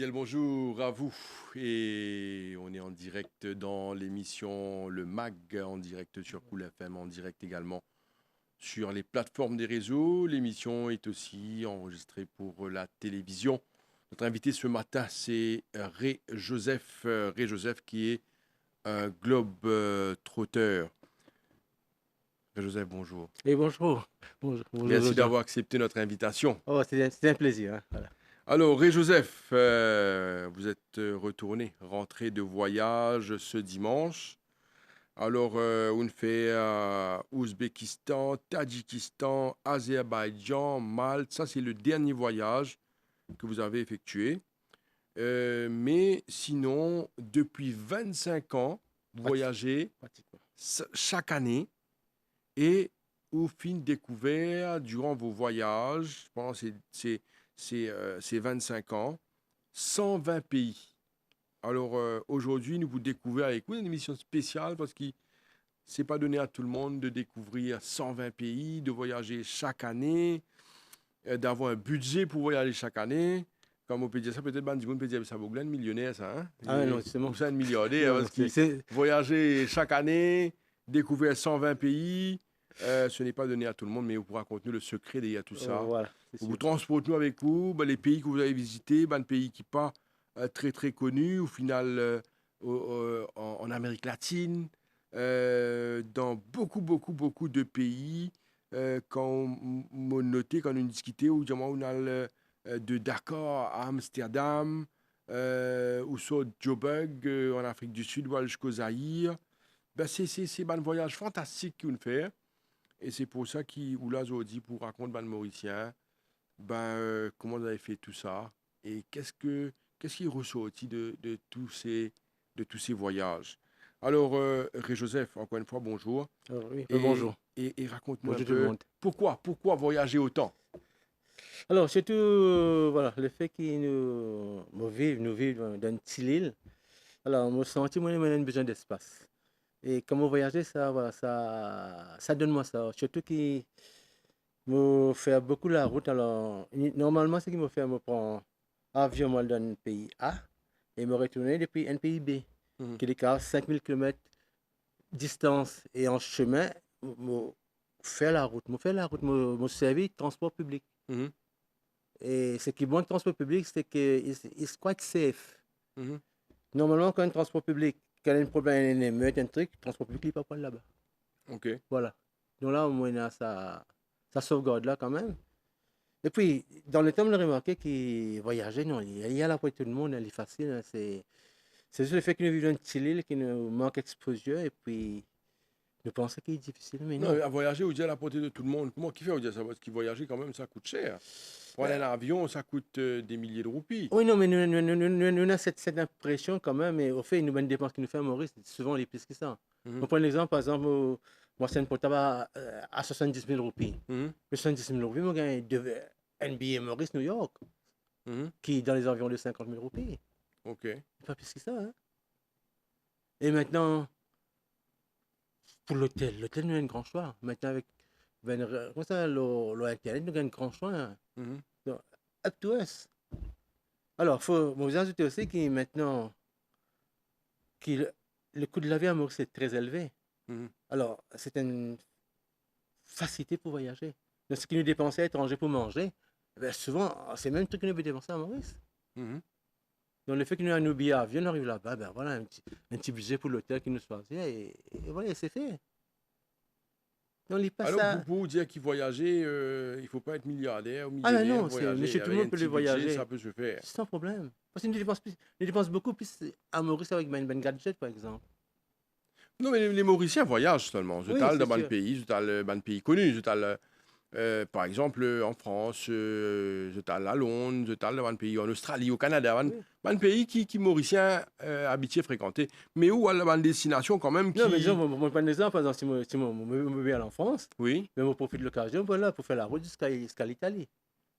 bien le bonjour à vous. Et on est en direct dans l'émission Le MAG, en direct sur Cool FM, en direct également sur les plateformes des réseaux. L'émission est aussi enregistrée pour la télévision. Notre invité ce matin, c'est Ray Joseph. Ray Joseph qui est un globe-trotteur. Ray Joseph, bonjour. Et bonjour. Bonjour, Merci Jean. d'avoir accepté notre invitation. Oh, c'est un plaisir, hein. Voilà. Alors, Ray Joseph, vous êtes retourné, rentré de voyage ce dimanche. Alors, on fait Ouzbékistan, Tadjikistan, Azerbaïdjan, Malte. Ça, c'est le dernier voyage que vous avez effectué. Mais sinon, depuis 25 ans, vous voyagez Pratiquement. chaque année et au fin découvert durant vos voyages, pendant ces 25 ans, 120 pays. Alors aujourd'hui, nous vous découvrons avec vous une émission spéciale parce que c'est pas donné à tout le monde de découvrir 120 pays, de voyager chaque année, d'avoir un budget pour voyager chaque année. Comme on peut dire ça, peut-être ben, du monde peut dire ça vaut un millionnaire, ça, hein? Ah non, c'est bon. Ou ça, un milliardaire, Non, parce que voyager chaque année, découvrir 120 pays, ce n'est pas donné à tout le monde, mais vous pourrez raconter le secret derrière tout ça. voilà, c'est Vous sûr. transportez nous avec vous, ben, les pays que vous avez visités, ben, pays qui pas très très connus, au final en Amérique latine, dans beaucoup de pays, quand on noté, quand on discutait, ou on a de Dakar à Amsterdam, ou sur Joburg en Afrique du Sud, ou jusqu'au Zaïre. Ben, c'est un voyage fantastique qu'on fait. Et c'est pour ça qu'il ou là aujourd'hui pour raconter ben, le Mauricien, ben, comment vous avez fait tout ça et qu'est-ce qui est ressorti de tous ces voyages. Alors, Ré Joseph, encore une fois, bonjour. Alors, oui, Et, bonjour. et raconte-nous un Bonjour tout le peu monde. pourquoi voyager autant? Alors, surtout, voilà, le fait que nous vivons dans une petite île, alors, on me sentit, moi, on a besoin d'espace. Et comment voyager, ça, voilà, ça donne moi ça. Surtout que me faire beaucoup la route. Alors, normalement, ce qui me fait, me prendre avion moi, dans un pays A et me retourner depuis un pays B, Mhm, qui est l'écart 5000 km distance et en chemin, me faire la route, me servir de transport public. mhm, Et ce qui est bon de transport public, c'est que it's quite safe. mhm. Normalement, quand un transport public, quand il y a un problème, une émeute, un truc, le transport public, il ne peut pas là-bas. OK. Voilà. Donc là, au moins, il y a ça sauvegarde là quand même. Et puis, dans le temps, on a remarqué que voyager, non, il y a là pour tout le monde, il est facile, hein. C'est juste le fait que nous vivons dans une petite île, qui nous manque d'exposure, et puis nous pensons qu'il est difficile, mais Non, non. à voyager, vous dites à la portée de tout le monde. Comment qui fait, vous dire ça? Parce que voyager, quand même, ça coûte cher. Prendre un Euh, avion, ça coûte des milliers de roupies. oui, non, mais nous avons cette impression quand même, et au fait, nous, une dépense que nous faisons à Maurice, souvent, les plus que ça. On Mhm, prend l'exemple, par exemple, moi, c'est un portable à 70 000 roupies. mhm, Mais 70 000 roupies, moi, j'ai un billet Maurice, New York, mhm. qui est dans les environs de 50 000 roupies. OK. Pas plus que ça, hein. Et maintenant, pour l'hôtel, nous avons un grand choix. Maintenant, avec comment ça, l'Internet, nous avons un grand choix, hein. Mhm, Donc, up to us. Alors, faut vous ajouter aussi que maintenant, que le coût de la vie à Maurice est très élevé. mhm. Alors, c'est une facilité pour voyager. Donc, ce qui nous dépensait à l'étranger pour manger, ben, souvent, c'est le même truc que nous devons dépenser à Maurice. Mhm. Donc, le fait que nous ayons un billet avion, on arrive là-bas, ben voilà, un petit budget pour l'hôtel qui nous choisit, et voilà, c'est fait. Donc, il passe Alors, ça. pour vous dire qu'il voyager, il ne faut pas être milliardaire ou Ah, ben millionnaire, non, voyager monsieur, tout le avec un monde peut le petit budget, voyager. ça peut se faire. Sans problème. Parce que nous dépensons beaucoup plus à Maurice avec ben gadget, par exemple. Non, mais les Mauriciens voyagent seulement. Je Oui, parle c'est dans un sûr. pays, je parle d'un pays connu. Je parle, par exemple, en France, je parle à Londres, je parle dans un pays en Australie, au Canada, Oui. un pays qui Mauriciens habitués fréquenter. Mais où à une destination quand même Non, mais disons, qui... moi, par exemple, si moi, me vais aller en France, Oui, mais je profite de l'occasion voilà, pour faire la route jusqu'à l'Italie.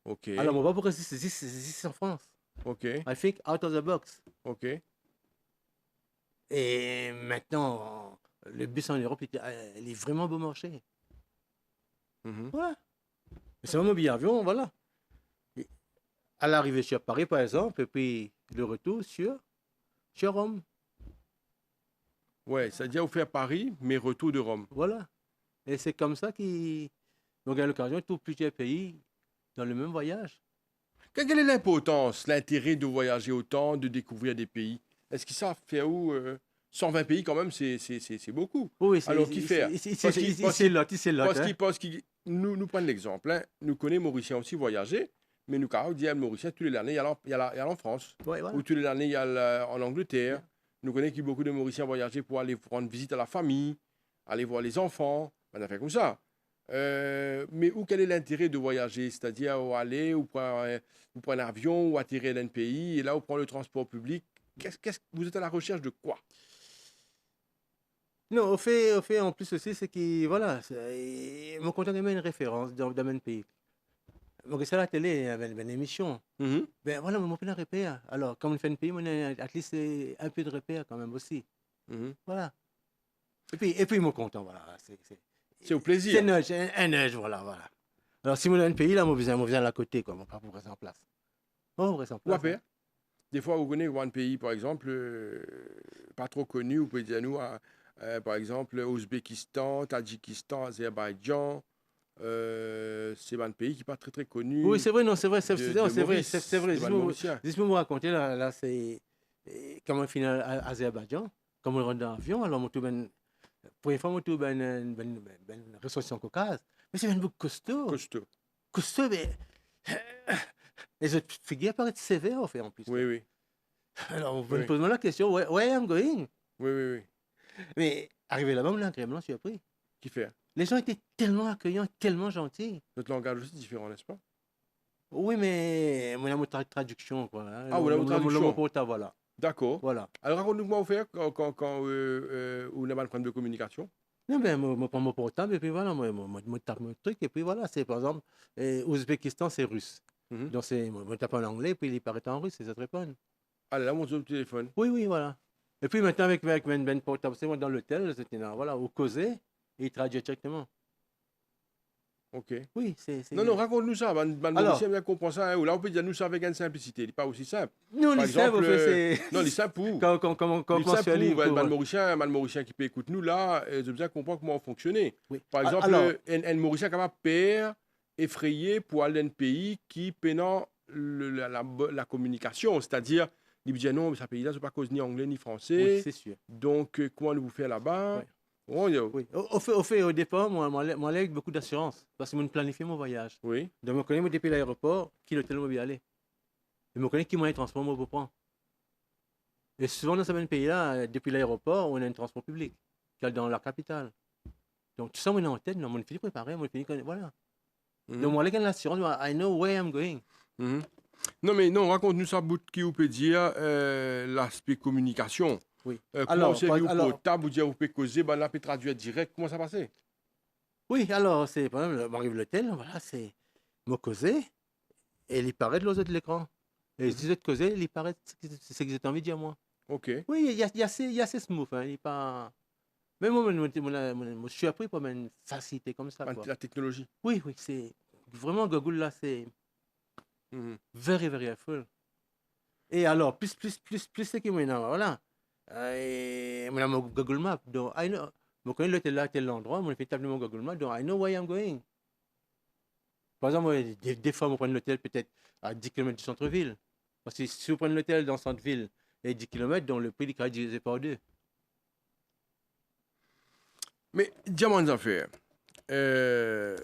ok, Alors, moi, pas pour rester ici en France. ok, I think out of the box. ok. Et maintenant, le bus en Europe, il est vraiment bon marché. Mhm. Voilà. Mais c'est vraiment billet avion, voilà. Et à l'arrivée sur Paris, par exemple, et puis le retour sur Rome. Ouais, c'est-à-dire vous faire Paris, mais retour de Rome. Voilà. Et c'est comme ça qu'on a l'occasion de trouver plusieurs pays dans le même voyage. Quelle est l'importance, l'intérêt de voyager autant, de découvrir des pays? Est-ce qu'ils savent faire où 120 pays quand même, c'est beaucoup. Oui, Alors, qui faire? Parce qu'ils parce c'est qu'ils- l'autre, c'est l'autre. parce qu'ils pensent qu'ils... Nous prenons l'exemple. Hein. Nous connaissons Mauriciens aussi voyager, mais nous, quand on dit à Mauricien, tous les années, il y a en France. Oui, voilà. Ou tous les années, il y a en Angleterre. Nous connaissons qu'il y a beaucoup de Mauriciens voyager pour aller rendre visite à la famille, aller voir les enfants. On a fait comme ça. Mais où quel est l'intérêt de voyager? C'est-à-dire où aller, ou prendre un avion, ou atterrir dans un pays, et là, on prend le transport public. Vous êtes à la recherche de quoi? Non, au fait, en plus aussi, c'est que, voilà, mon content de mettre une référence dans mon pays. Donc, c'est à la télé, il y avait une émission. Mhm, Ben voilà, mon plein repère. Alors, comme on fait un pays, on a at least un peu de repère quand même aussi. mhm. Voilà. Et puis, mon content, voilà. C'est au C'est plaisir. un neige, voilà, voilà. Alors, si on a un pays, là, on vient à la côté, quoi. On pas pour rester en place. On reste en Ou place. après, des fois, vous connaissez un pays, par exemple, pas trop connu, vous pouvez dire nous, par exemple, Ouzbékistan, Tadjikistan, Azerbaïdjan, c'est un pays qui n'est pas très très connu Oui, c'est vrai, non, c'est vrai, c'est de non, c'est vrai, Maurice, c'est vrai. des bandes mauriciens. Juste me raconter, là c'est comment on finit à Azerbaïdjan, comme on rentre dans l'avion, alors on trouve première fois, on trouve une restauration caucase, mais c'est un bout costaud, Costaud. costaud, mais les autres figures paraissent sévères, en fait, en plus. Oui, oui, Alors, on oui, me pose la question, where I'm going? oui, oui, oui. Mais arrivé là-bas, on l'a agréablement surpris. Qui fait? Les gens étaient tellement accueillants, tellement gentils. Notre langage aussi différent, n'est-ce pas? Oui, mais on a une traduction, quoi. Hein. Ah, vous avez une traduction. Voilà. D'accord. Voilà. Alors, raconte-nous comment vous faites quand vous n'avez pas de problème de communication. Non, ben, je prends mon portable et puis voilà, je tape mon truc et puis voilà, c'est par exemple, Ouzbékistan, c'est russe. Mhm. Donc, je tape en anglais et puis il paraît en russe et ça te répond. Allez, là, mon téléphone. Oui, oui, voilà. Et puis maintenant, avec mon portable, c'est moi dans l'hôtel, c'était voilà, au causé et il traduit directement. OK. Oui, c'est. Non, non, raconte-nous ça. Alors, Mauricien bien comprend ça. Hein. Ou là, on peut dire nous ça avec une simplicité. Il n'est pas aussi simple. nous, Par les simples, exemple, c'est. non, les simples pour. Comment Les simples mentionner pour. pour. Man Mauricien qui peut écouter nous là, je bien comprendre comment on fonctionne. Oui. Par exemple, Alors, un Mauricien capable de perdre, effrayé pour aller dans un pays qui pénant la communication. C'est-à-dire, il dit non, mais ce pays-là, ce n'est pas cause ni anglais ni oui, français. c'est sûr. Donc, comment nous vous faire là-bas? Oui. Oh, yo. Oui. Au départ, moi, avec beaucoup d'assurance parce que je planifie mon voyage. Oui. Donc, je connais depuis l'aéroport, qui l'hôtel où je vais aller. Et je connais qui moyen de transport je peux prendre. Et souvent, dans ce même pays-là, depuis l'aéroport, on a un transport public qui est dans la capitale. Donc, tout ça, on est en tête, on finit préparé, on finit voilà. Mhm. Donc, moi, avec l'assurance, I know where I'm going. Mhm. Non, mais non, raconte-nous ça, bout qui vous peut dire l'aspect communication. Oui. Comment Alors, c'est vous alors, portable, vous dire, vous pouvez causer, ben là, vous pouvez traduire direct. Comment ça passe? oui, alors, c'est, par exemple, j'arrive à l'hôtel, voilà, c'est me causer, et il paraît de l'autre de l'écran. Et si vous causé, il paraît c'est que j'ai envie de dire moi. OK. Oui, il y a assez smooth, hein, il est pas. Mais moi, je suis appris pour une facilité comme ça, quoi. La technologie. Oui, oui, c'est vraiment Google là, c'est Mhm. very, very helpful. Et alors, plus c'est que maintenant, voilà. Mon Google Maps, donc, I know, je connais l'hôtel là, tel endroit, je fais taper mon Google Maps, donc, I know where I'm going. Par exemple, moi, des fois, je prends l'hôtel peut-être à 10 km du centre-ville. Parce que si vous prenez l'hôtel dans le centre-ville et 10 km, donc le prix est divisé par deux. Mais, diamants affaires. Ray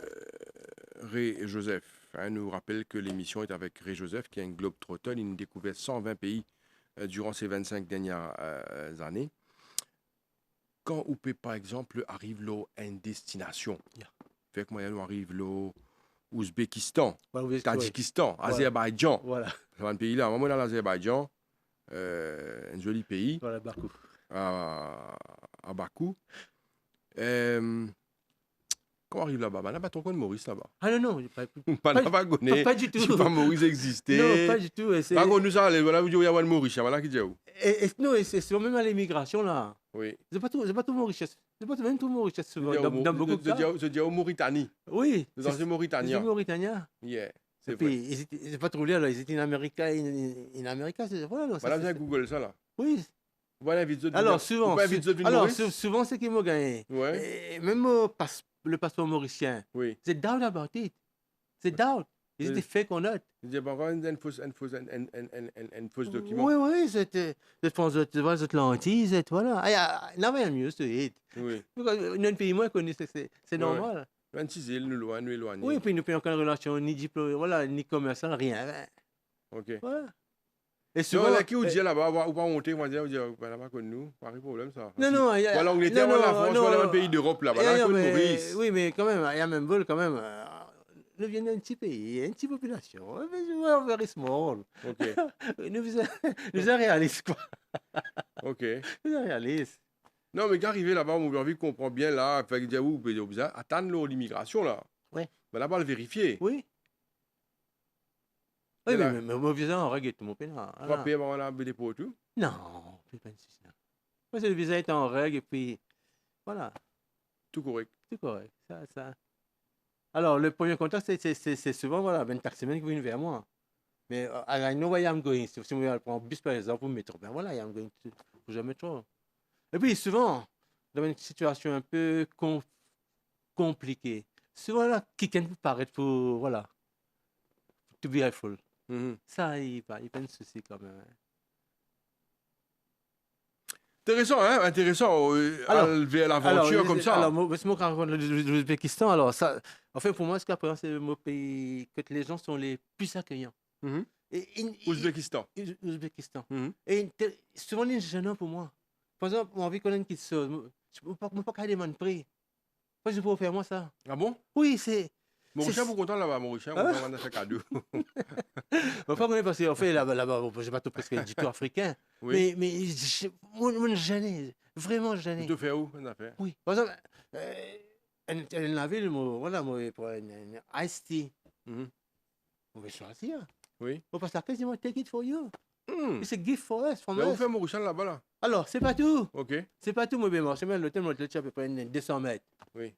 et Joseph hein, nous rappelle que l'émission est avec Ray Joseph, qui est un globe-trotteur. Il a découvert 120 pays durant ces 25 dernières années. Quand on peut, par exemple, arrive là à une destination, Yeah. fait que moi, on arrive là Ouzbékistan, Voilà, vous êtes- Tadjikistan, Voilà. Azerbaïdjan. Voilà, C'est un pays là. Moi, dans l'Azerbaïdjan, un joli pays, voilà, Bakou. à Bakou. Comment on arrive là-bas? Ben, là, ton coin de Maurice là-bas. Ah non, non, Pas là-bas, pas du tout. Je pas Maurice existé. Non, pas du tout. Et Par contre, nous, ça, voilà, vous dites, il y a un Maurice, voilà qui dit où? non, et c'est même à l'immigration là. Oui. C'est pas tout mon richesse. C'est pas même tout mon richesse Je dans beaucoup de cas. dis au Mauritanie. Oui, Nous sommes c'est Mauritaniens. Mauritania. Yeah. C'est Et vrai. puis, ils étaient pas trop là, ils étaient en Amérique, voilà, non, ça, Voilà, bien Google ça, là. oui. Voilà, invite autres Alors, Vous souvent, pas inviter autres Maurice? souvent, c'est qui m'a gagné. Ouais. Et même le passeport mauricien, Oui. c'est doubt about it. C'est doubt. Ils étaient fake on note. Je dis, encore un fausse document. Oui, oui, c'était. Je pense que tu vois, cette lentille, voilà. Now I am used to it. Oui. Un pays moins connu, c'est Ouais, ouais. normal. 26 îles, nous loin, nous éloignés. Oui, puis nous n'avons aucune relation, ni diplôme, voilà, ni commerçant, rien. OK. Voilà. Et Non, souvent. là, qui vous dit là-bas, ou pas monter, on va dire, ben, là-bas, comme nous, pas de problème, ça. Non, non, Voilà, l'Angleterre, non, voilà, la non, France, non, voilà, un pays d'Europe, là-bas, là, comme Maurice. oui, mais quand même, il y a même vol, quand même. Nous venons d'un petit pays, une petite population. We're very small. OK. Nous sommes réalistes, quoi. OK. Nous sommes réalistes. Non, mais quand arrivé là-bas, mon envie comprend bien, là, fait que dire, vous pouvez attendre l'immigration, là. Ouais. Ben, là-bas, le vérifier. Oui. Et Oui, là, mais mon visa en règle, tout mon pays. pas payer avant la BD pour tout. Non, plus pas de souci. Moi, le visa est en règle, et puis, voilà, Tout correct. c'est correct. Ça. Alors, le premier contact, c'est souvent, voilà, ben, taximan qui vient vers moi. Mais I know where I'm going. Si je prends un bus, par exemple, ou métro, ben voilà, I'm going to the métro. Et puis, souvent, dans une situation un peu compliquée, souvent, là, quelqu'un peut paraître pour, voilà, to be helpful. Mhm. Ça, il n'y a pas de souci quand même. Hein. Intéressant, hein? Intéressant, Alors, à l'aventure comme ça. Alors, moi, quand je raconte l'Ouzbékistan, alors ça, en fait, pour moi, jusqu'à présent, c'est le pays que les gens sont les plus accueillants. Mhm. Et, Ouzbékistan. Ouzbékistan. Mhm. Et souvent, les gênants pour moi. Par exemple, mon envie qu'on ait une petite chose, je ne peux pas aller demander prix. Pourquoi je peux faire moi ça? Ah bon? Oui, c'est. Mauricien, vous content là-bas, Mauricien, Ah. on a fait cadeau. Enfin, on est passé, en fait, là-bas, je ne pas tout presque du tout africain. Oui. Mais moi, gêné, vraiment Vous gêné. te fait où, on a fait? Oui. Par exemple, elle la ville, voilà, moi, pour un iced tea. Mhm. On va choisir. Oui. On passe la quasiment take it for you. Hmm. It's a gift for us, from Là, vous us. faites Mauricien là-bas, là? Alors, c'est pas tout. OK. C'est pas tout, moi, bien, c'est même l'hôtel, moi, à peu près 200 mètres. Oui.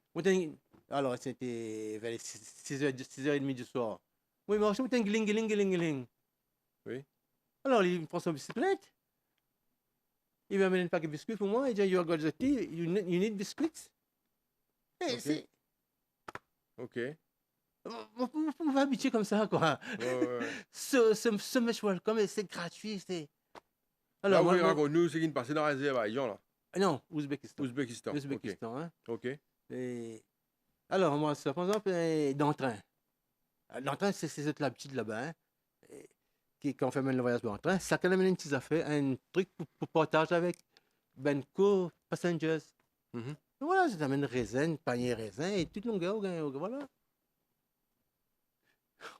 Alors, c'était vers les 6h30 du soir. Oui, mais je me gling. Oui. Alors, il prend son bicyclette. Il va amener un paquet de biscuits pour moi. Il dit, you got the tea, you need biscuits. Et Ok. c'est. OK. On va habituer comme ça, quoi. Ouais. Ce match welcome, c'est gratuit, c'est. Là, Alors, vous moi, racontez-nous ce qui est passé dans l'Azerbaïdjan, là. non, Ouzbékistan. Ouzbékistan. Ouzbékistan, hein. OK. Et alors, moi, ça, par exemple, d'entrain. L'entrain, c'est l'habitude là-bas. Hein. Quand on fait même le voyage d'entrain, ça quand même une petite affaire, un truc pour partager avec ben co-passengers. Mhm. Voilà, ça t'amène raisin, panier raisin et toute longueur, voilà.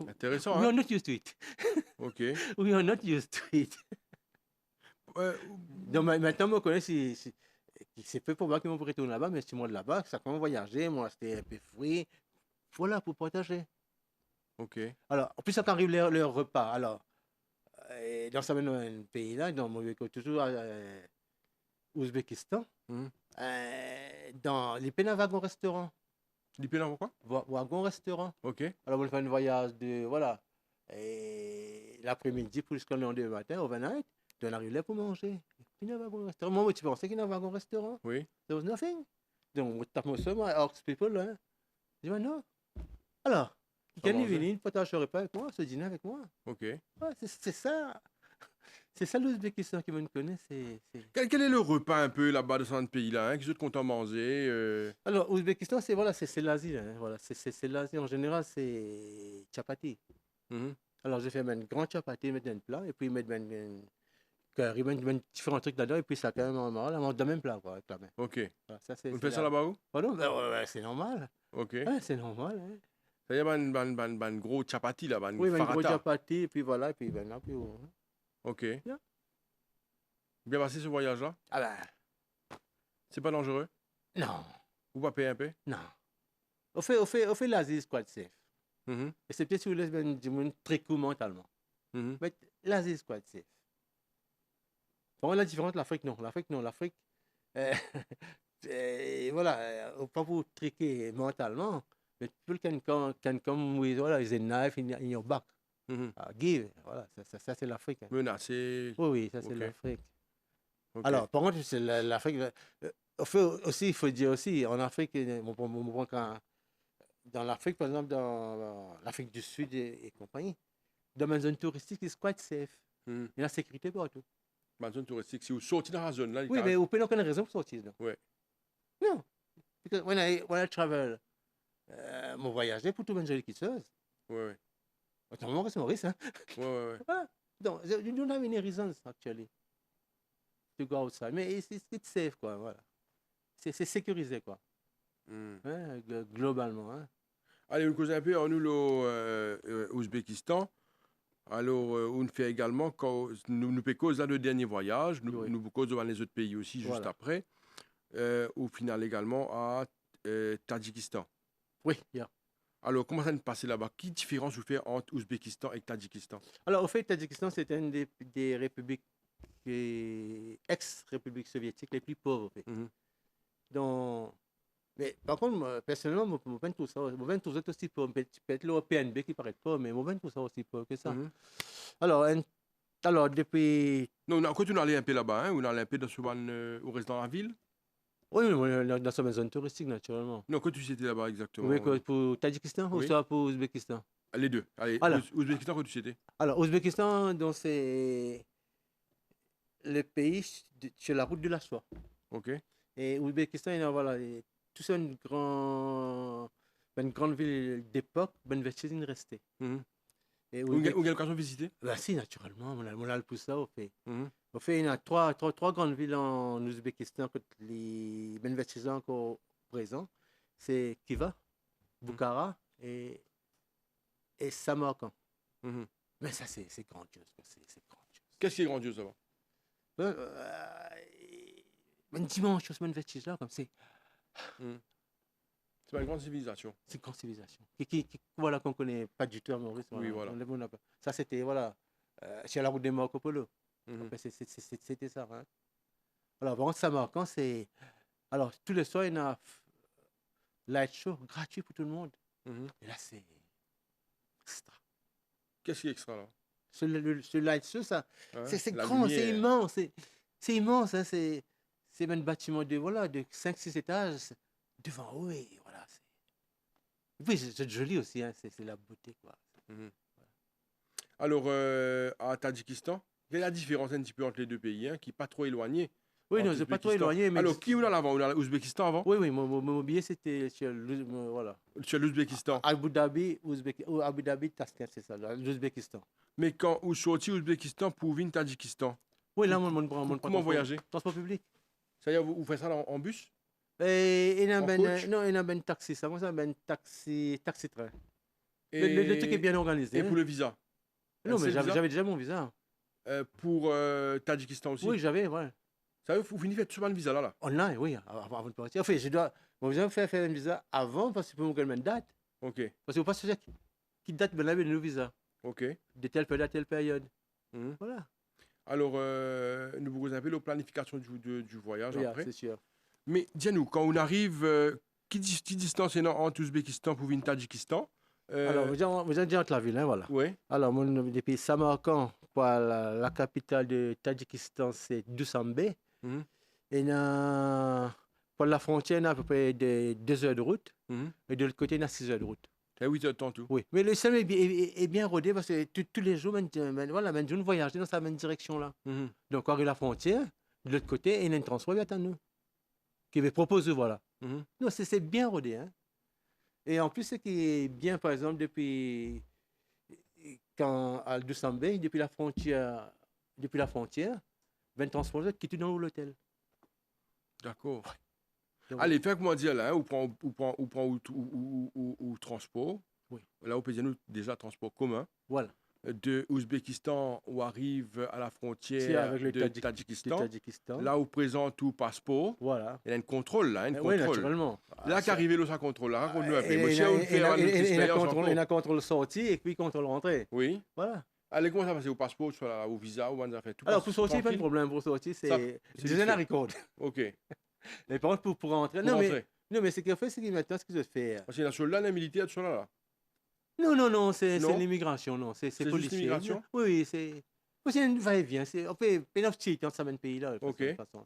Intéressant, We hein? are not used to it. OK. We are not used to it. Donc maintenant, moi, je connais c'est peu pour moi qui m'ont retourner là-bas, mais si moi de là-bas, ça quand même voyager, moi, c'était un peu fruit. Voilà, pour partager. OK. Alors, en plus, ça arrive leur repas. Alors, dans ce même pays-là, dans mon toujours Ouzbékistan, Mhm. dans les wagon restaurant. L'IPN, pourquoi? Wagon restaurant. OK. Alors, on fait un voyage de, voilà, et l'après-midi pour jusqu'au lendemain matin, overnight, on arrive là pour manger. Il y a un wagon restaurant. Moi, tu pensais qu'il y a un wagon restaurant? Oui. There was nothing. Donc, on tape moi ça, moi, I ask people, là. Je dis, non. Alors, Ça quelqu'un est mangeait. venu, partage un repas avec moi, se dîner avec moi. OK. Ouais, c'est ça. C'est ça l'Ouzbékistan qui me connaît. Quel est le repas un peu là-bas de ce pays-là, hein? Qui êtes content de manger? Alors, Ouzbékistan, c'est voilà, c'est l'Asie. Hein, voilà, c'est l'Asie. En général, c'est chapati. Mhm. Alors, je fais un grand chapati, mettre dans le plat, et puis mettre un curry, mettre différents trucs là-dedans, et puis ça, quand même, on mange dans le même plat, quoi, avec la main. OK. Voilà, ça, c'est Vous faites ça là-bas où? Pardon? Ben, ouais, c'est normal. OK. Ouais, c'est normal. Hein. Ça y est, ban gros chapati là, ban Oui, un gros farata. chapati, et puis voilà, et puis ben là, puis. OK. Bien. Bien passé ce voyage-là? Ah ben, C'est pas dangereux? non, Vous pas payer un peu? non. Au fait, l'Asie, c'est quite safe. Mhm. Et c'est peut-être si vous laissez du monde très cool mentalement. Mhm. Mais l'Asie, c'est quite safe. Bon, la différence, l'Afrique, non. L'Afrique, voilà, pas pour triquer mentalement, but people can come with, voilà, with a knife in your back. Mhm. Give, voilà, ça c'est l'Afrique. Hein. Menacé. Oui, oui, ça c'est Ok. l'Afrique. Ok. Alors, par contre, c'est l'Afrique. Aussi, il faut dire aussi, en Afrique, dans l'Afrique, par exemple, dans l'Afrique du Sud et compagnie, dans une zone touristique, c'est quite safe. Mhm. Il y a la sécurité partout. Ma zone touristique, si vous sortez dans la zone là, il Oui, mais vous pouvez aucune raison pour sortir. Non. Ouais. Non. Because when I travel, mon voyage pour tout le monde qui se fasse. Ouais, ouais. Autrement, c'est Maurice. Hein? Ouais, ouais, ouais. Voilà. Donc, you don't have any reasons, actually, to go outside. Mais it's safe, quoi. Voilà. C'est sécurisé, quoi. Mhm. Hein, globalement. Hein. Allez, on cause un peu en nous, l'Ouzbékistan. Alors, on fait également, quand nous cause là le dernier voyage, Oui. nous cause devant les autres pays aussi juste Voilà. après. Au final également à Tadjikistan. Oui, yeah. Alors, comment ça se passe là-bas? Quelle différence vous faites entre Ouzbékistan et Tadjikistan? Alors, au fait, Tadjikistan, c'est une des républiques, ex-républiques soviétiques les plus pauvres. Au fait. Mhm. Donc, mais par contre, moi, personnellement, je pense tout ça aussi pauvre. Peut-être l'Européenne qui paraît pauvre, mais je tout ça aussi pauvre que ça. Mhm. Alors, depuis. Non, quand on allait un peu là-bas, hein, on allait un peu on reste dans la ville? Oui, dans sa zone touristique, naturellement. Non, quand tu étais là-bas exactement? Oui, pour Tadjikistan ou Oui. soit pour Ouzbékistan? Les deux. Allez, Alors. Ouzbékistan, quand tu étais? Alors, Ouzbékistan, donc c'est le pays sur la route de la soie. Ok. Et Ouzbékistan, il y a voilà, tout ça une grande ville d'époque, ben vestige une restée. Mhm. Et Vous avez l'occasion de visiter? Bah si, naturellement, on a le pour ça, au fait. Mhm. Au fait, il y a trois grandes villes en Ouzbékistan que les ben vestiges encore présents. C'est Kiva, Bukhara et Samarkand. Mhm. Mais ça, c'est grandiose. C'est grandiose. Qu'est-ce qui est grandiose là-bas? Une dimension, ce vestige là, comme c'est. Mhm. C'est pas une grande civilisation. C'est une grande civilisation. Voilà, qu'on ne connaît pas du tout à Maurice. Oui, voilà. Ça, c'était, voilà, sur la route de Marco Polo. Mhm. C'était ça. Hein. Alors, par contre, Samarkand, c'est. Alors, tous les soirs, il y a un light show gratuit pour tout le monde. Mhm. Et là, c'est extra. Qu'est-ce qui est extra là? Ce light show, ça, Hein? c'est La grand, c'est lumière. immense. C'est immense. Hein, c'est un bâtiment de 5-6 étages. Devant, oui, voilà. Oui, c'est joli aussi, hein, c'est la beauté, quoi. Mhm. Alors, à Tadjikistan, quelle est la différence un petit peu entre les deux pays, hein, qui n'est pas trop éloigné? Oui, entre non, c'est pas trop l'Ouzbékistan. éloigné, mais. Alors, qui on a l'avant? On a l'Ouzbékistan avant? Oui, mon billet, c'était sur voilà. Sur l'Ouzbékistan. Abu Dhabi, Abu Dhabi, Tashkent, c'est ça, l'Ouzbékistan. Mais quand vous sortez Ouzbékistan pour venir Tadjikistan, Oui, là, mon prend comment voyager? Transport public. C'est-à-dire, vous faites ça en bus? Et il y a En coach? non, il y a un taxi, ça, moi, ça, un taxi-train. Et, Le truc est bien organisé. et Hein. pour le visa? Non, mais C'est le visa? j'avais déjà mon visa. Pour Tadjikistan aussi? Oui, j'avais, ouais. Ça veut vous finissez tout le visa là? Online, oui, avant de partir. Enfin, mon visa faire un visa avant parce que pour me une date. Ok, Parce que vous passez qui date ben là, le visa. ok. De telle période à telle période. Mhm. Voilà. Alors, nous vous un peu la planification du voyage Oui, après. c'est sûr. Mais dis-nous, quand on arrive, qui distance est entre Ouzbékistan pour venir Tadjikistan? Alors, vous êtes déjà entre la ville, hein, voilà. Oui. Alors, depuis Samarkand, la capitale de Tadjikistan, c'est Dushanbe. Mhm. Et pour la frontière, il y a à peu près 2 heures de route. Mhm. Et de l'autre côté, il y a 6 heures de route. Et 8 heures de temps tout. Oui. Mais le système est bien rodé parce que tous les jours, voilà, je voyage dans sa même direction-là. Mhm. Donc, quand il y a la frontière, de l'autre côté, il y a un transport qui attend nous. Qui va proposer, voilà. Mhm. Non, c'est bien rodé. Hein. Et en plus, ce qui est bien, par exemple, depuis quand à Dushanbe, depuis la frontière, 20 transporteurs qui sont dans l'hôtel. D'accord. Donc, Allez, faites comment dire là, hein, on prend ou transport. Oui. Là, on peut dire nous déjà transport commun. voilà. De Ouzbékistan, on arrive à la C'est frontière avec le de Tadjikistan. Tadjikistan. Là, on présente tout passeport. Voilà. Il y a un contrôle là, un Oui, contrôle. naturellement. Là, qu'arrivé là, ça contrôle là, raconte-nous un peu. Et Moi, je sais où faire une expérience encore. il y a contrôle sortie et puis contrôle rentrée. Oui. Voilà. Allez, comment ça passe au passeport, soit là, au visa, ou on a fait tout Alors, passe pour sortir, pas de tranquille? problème. Pour sortir, Ça, c'est c'est des vite fait. record. Ok. Mais par contre, pour rentrer. Pour Non, mais rentrer. Non, mais ce qu'il fait, c'est que maintenant, ce qu'ils ont fait. Parce que les soldats, les militaires, tout ça là. Non, non, non, c'est Non? l'immigration, non, c'est C'est juste policier. Non, l'immigration? oui, oui, c'est un va-et-vient. On fait plein de petits dans ce pays-là, de Ok. toute façon.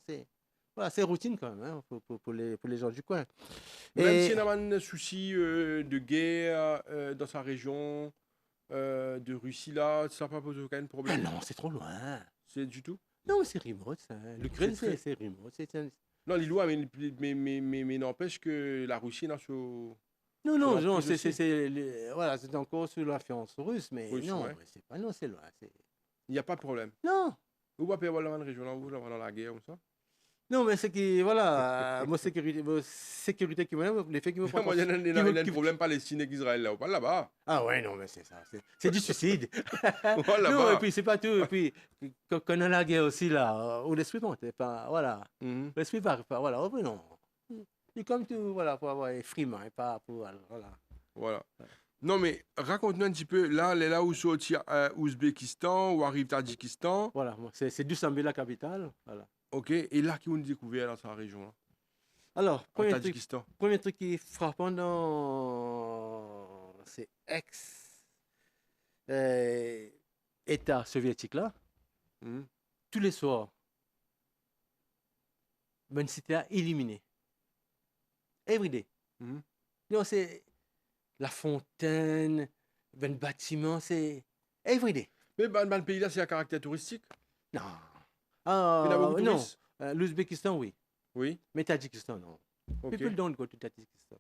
Voilà, c'est routine quand même, hein, pour les gens du coin. Même s'il Et y a un souci de guerre dans sa région, de Russie là, ça n'a pas posé aucun ah problème. non, c'est trop loin. C'est du tout? Non, c'est remote, ça. L'Ukraine, C'est très. c'est remote. Non, l'îlot, mais n'empêche que la Russie, là, Non, sur non, non, l'emprise aussi. voilà, c'est encore sous l'influence russe, mais Russe, non, ouais. c'est pas, non, c'est loin. Il n'y a pas de problème. Non, Vous ne pouvez pas avoir une région là, où là, dans la guerre, comme ça. non, mais c'est qui, voilà, sécurité qui me, les faits qui me prend, Moi, il y a qui me, un problème palestinien avec Israël là, ou pas là-bas. ah ouais, non, mais c'est ça, c'est du suicide. Voilà, Non, et là-bas. puis c'est pas tout, et puis, quand on a la guerre aussi, là, où l'esprit monte, et pas, voilà, Mhm. l'esprit pas, voilà, oh, non. C'est comme tout, voilà, pour avoir un friment, et pas pour, voilà. Voilà. Non, mais raconte-nous un petit peu, là où sorti Ouzbékistan, où arrive Tadjikistan, Voilà, moi, c'est Dushanbe la capitale, voilà. ok, et là, qui vous découvert dans sa région, là, Alors, en Tadjikistan. premier truc qui est frappant dans ces ex-États soviétiques là, Mhm. tous les soirs, ben c'était à éliminer. Every day. Mhm. Non, c'est la fontaine, ben bâtiment, c'est every day. Mais le pays là, c'est un caractère touristique. Non. Il y a beaucoup de Non. touristes. L'Ouzbékistan, oui. Oui, Mais Tadjikistan, non. ok. People don't go to Tadjikistan.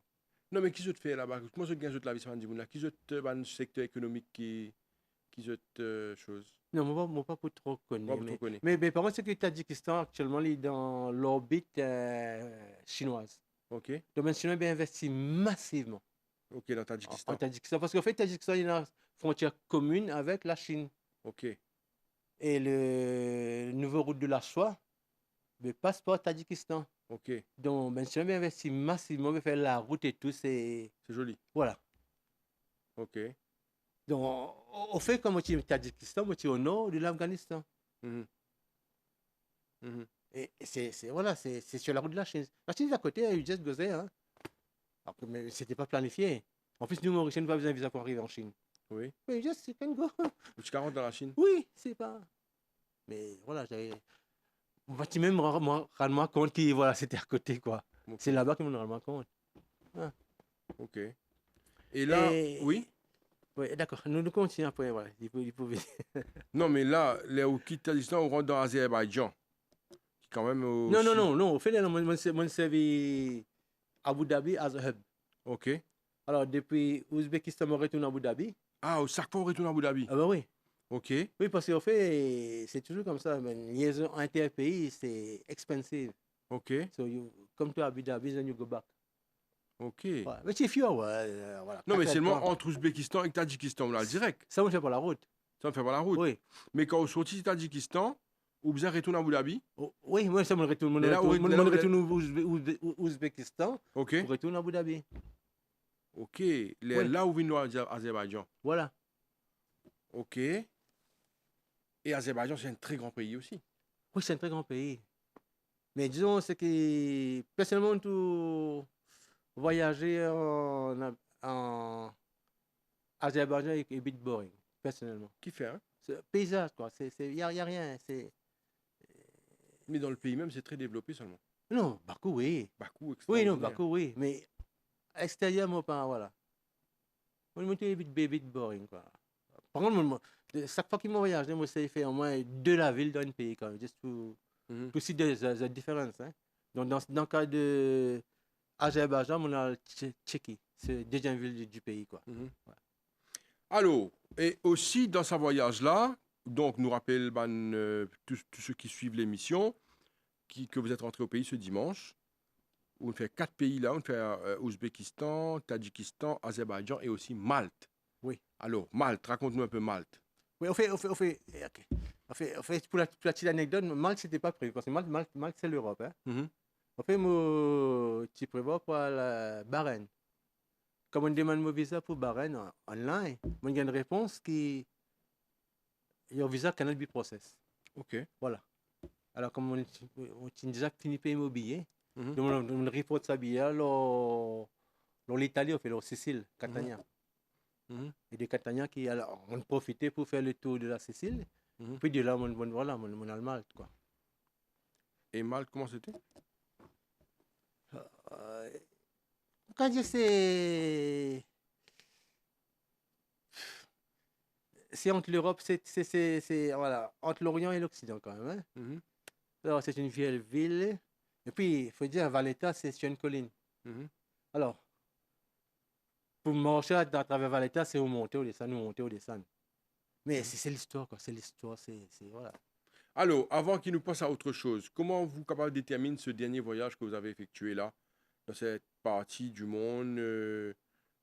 Non, mais qui se fait là-bas? Moi, je gagne la vie, ça là. Qui se un secteur économique qui se chose. Non, moi pas pour trop Moi, connaître. vous connaissez. Mais par contre, c'est que le Tadjikistan, actuellement, il est dans l'orbite chinoise. Ok, Le domaine chinois est bien investi massivement ok, dans en Tadjikistan. Tadjikistan. Parce qu'en fait, Tadjikistan, il a une frontière commune avec la Chine. Ok, Et le nouveau route de la soie passe par Tadjikistan. ok, Donc, le chinois est bien investi massivement pour faire la route et tout. c'est joli. Voilà. Ok. Donc, on fait comme au Tadjikistan, au nord de l'Afghanistan. Mhm. Mhm. Et voilà, c'est sur la route de la Chine. La Chine est à côté, il juste gosé, hein. Après, mais c'était pas planifié. En plus, nous, Mauriciens, nous pas besoin de visa pour arriver en Chine. Oui. Mais juste, c'est can go. Tu 40 dans la Chine. Oui, c'est pas. Mais voilà, j'avais. On tu même rendre compte que voilà, c'était à côté, quoi. Ok. C'est là-bas qu'ils m'ont rendu compte. Ok. Et là, Et... oui. Oui, d'accord. Nous continuons après. Voilà. Il faut... Non, mais là, les au quitte Tadjikistan, on rentre dans l'Azerbaïdjan. Qui quand même Non, non, aussi. non, non. Au fait, mon servi Abu Dhabi as a hub. Ok. Alors, depuis Ouzbékistan, je retourne à Abu Dhabi. Ah, au chaque fois, on retourne à Abu Dhabi. Ah, ben oui. Ok. Oui, parce qu'en fait, c'est toujours comme ça. Une liaison inter-pays, c'est expensive. Ok. So, you come to Abu Dhabi, then you go back. Ok. Ouais. Mais if you are, voilà. Non, mais 4 heures de seulement temps. entre Ouzbékistan et Tadjikistan, on a le direct. Ça, on ne fait pas la route. Ça ne fait pas la route. Oui. Mais quand on sortit de Tadjikistan, on besoin retourner à Abu Dhabi. Oh, oui, moi, ça, je retourne Mais là, au Ouzbékistan Ok. pour retourner à Abu Dhabi. Ok. Oui. Là où vient l'Azerbaïdjan. Voilà. Ok. Et Azerbaïdjan, c'est un très grand pays aussi. Oui, c'est un très grand pays. Mais disons, c'est que personnellement, tout voyager en Azerbaïdjan est un bit boring, personnellement. Qui fait, hein? C'est un paysage, quoi. Il n'y a rien. Mais dans le pays même, c'est très développé seulement. Non, Bakou, oui. Bakou, Oui, extraordinaire. non, Bakou, oui. Mais extérieurement, pas, voilà. Moi, je me un bit boring, quoi. Par contre, chaque fois qu'il m'a voyagé, moi, j'ai fait au moins 2 la ville dans un pays, quand même, juste pour Mhm. see the difference. Hein. Donc, dans le cas de Azerbaïdjan, on a Tchéquie. C'est la deuxième ville du pays, quoi. Mhm. Ouais. Alors, et aussi dans ce voyage-là, donc nous rappelle tous ceux qui suivent l'émission que vous êtes rentré au pays ce dimanche. Où on fait 4 pays là, on fait Ouzbékistan, Tadjikistan, Azerbaïdjan et aussi Malte. Oui. Alors, Malte, raconte-nous un peu Malte. Oui, ok. En fait, pour la petite anecdote, Malte, c'était pas prévu. Parce que Malte c'est l'Europe. Hein. Mhm. En fait, moi, tu prévois pour la Bahreïn. Comme on demande mon visa pour Bahreïn online, moi, il y a une réponse qui est un visa Canal B Process. Ok. Voilà. Alors, comme on déjà fini de payer mon billet, Mhm. On reporte ça bien, l'Italie, on fait la Sicile, Catania. Mhm. Et de Catania, alors, on profitait pour faire le tour de la Sicile. Mhm. Puis de là, voilà, on a le Malte, quoi. Et Malte, comment c'était? Euh, Quand je sais, c'est entre l'Europe, voilà, entre l'Orient et l'Occident quand même. Hein. Mhm. Alors, c'est une vieille ville. Et puis, il faut dire, Valletta, c'est sur une colline. Mhm. Alors, pour marcher à travers Valletta, c'est où monter ou descendre, où monter ou descendre. Mais Mhm. c'est l'histoire, quoi. C'est l'histoire, voilà. Alors, avant qu'il nous passe à autre chose, comment vous capable de déterminer ce dernier voyage que vous avez effectué là, dans cette partie du monde,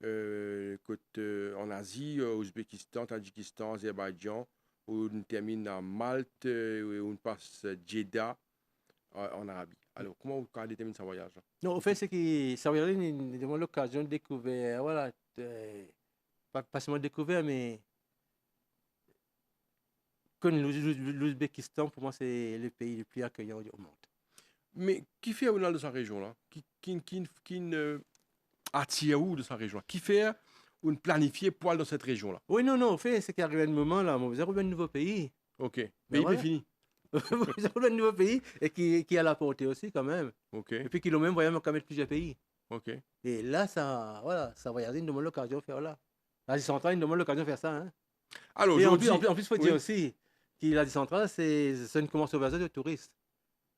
en Asie, Ouzbékistan, Tadjikistan, Azerbaïdjan, où on termine à Malte, où on passe Jeddah en Arabie. Alors, comment vous capable de déterminer ce voyage là? Non, au fait, c'est que ça va y avoir l'occasion de découvrir, voilà, pas seulement découvert, mais comme l'Ouzbékistan, pour moi, c'est le pays le plus accueillant au monde. Mais qui fait au de sa région là? Qui attire où de sa région là? Qui fait ou planifier poil dans cette région là? Oui, non, au fait, c'est qu'il arrive un moment, là, vous avez un nouveau pays. Ok. Ben Pays voilà. fini. Vous avez un nouveau pays et qui a la portée aussi, quand même. Ok. Et puis, qui l'ont même voyagé quand même plusieurs pays. Ok. Et là, voilà, ça voyage, il nous demande l'occasion de faire là. La centrale, il nous demande l'occasion de faire ça. Hein. Alors Et aujourd'hui, en plus, il faut dire oui. aussi que la centrale, c'est une convention de touristes.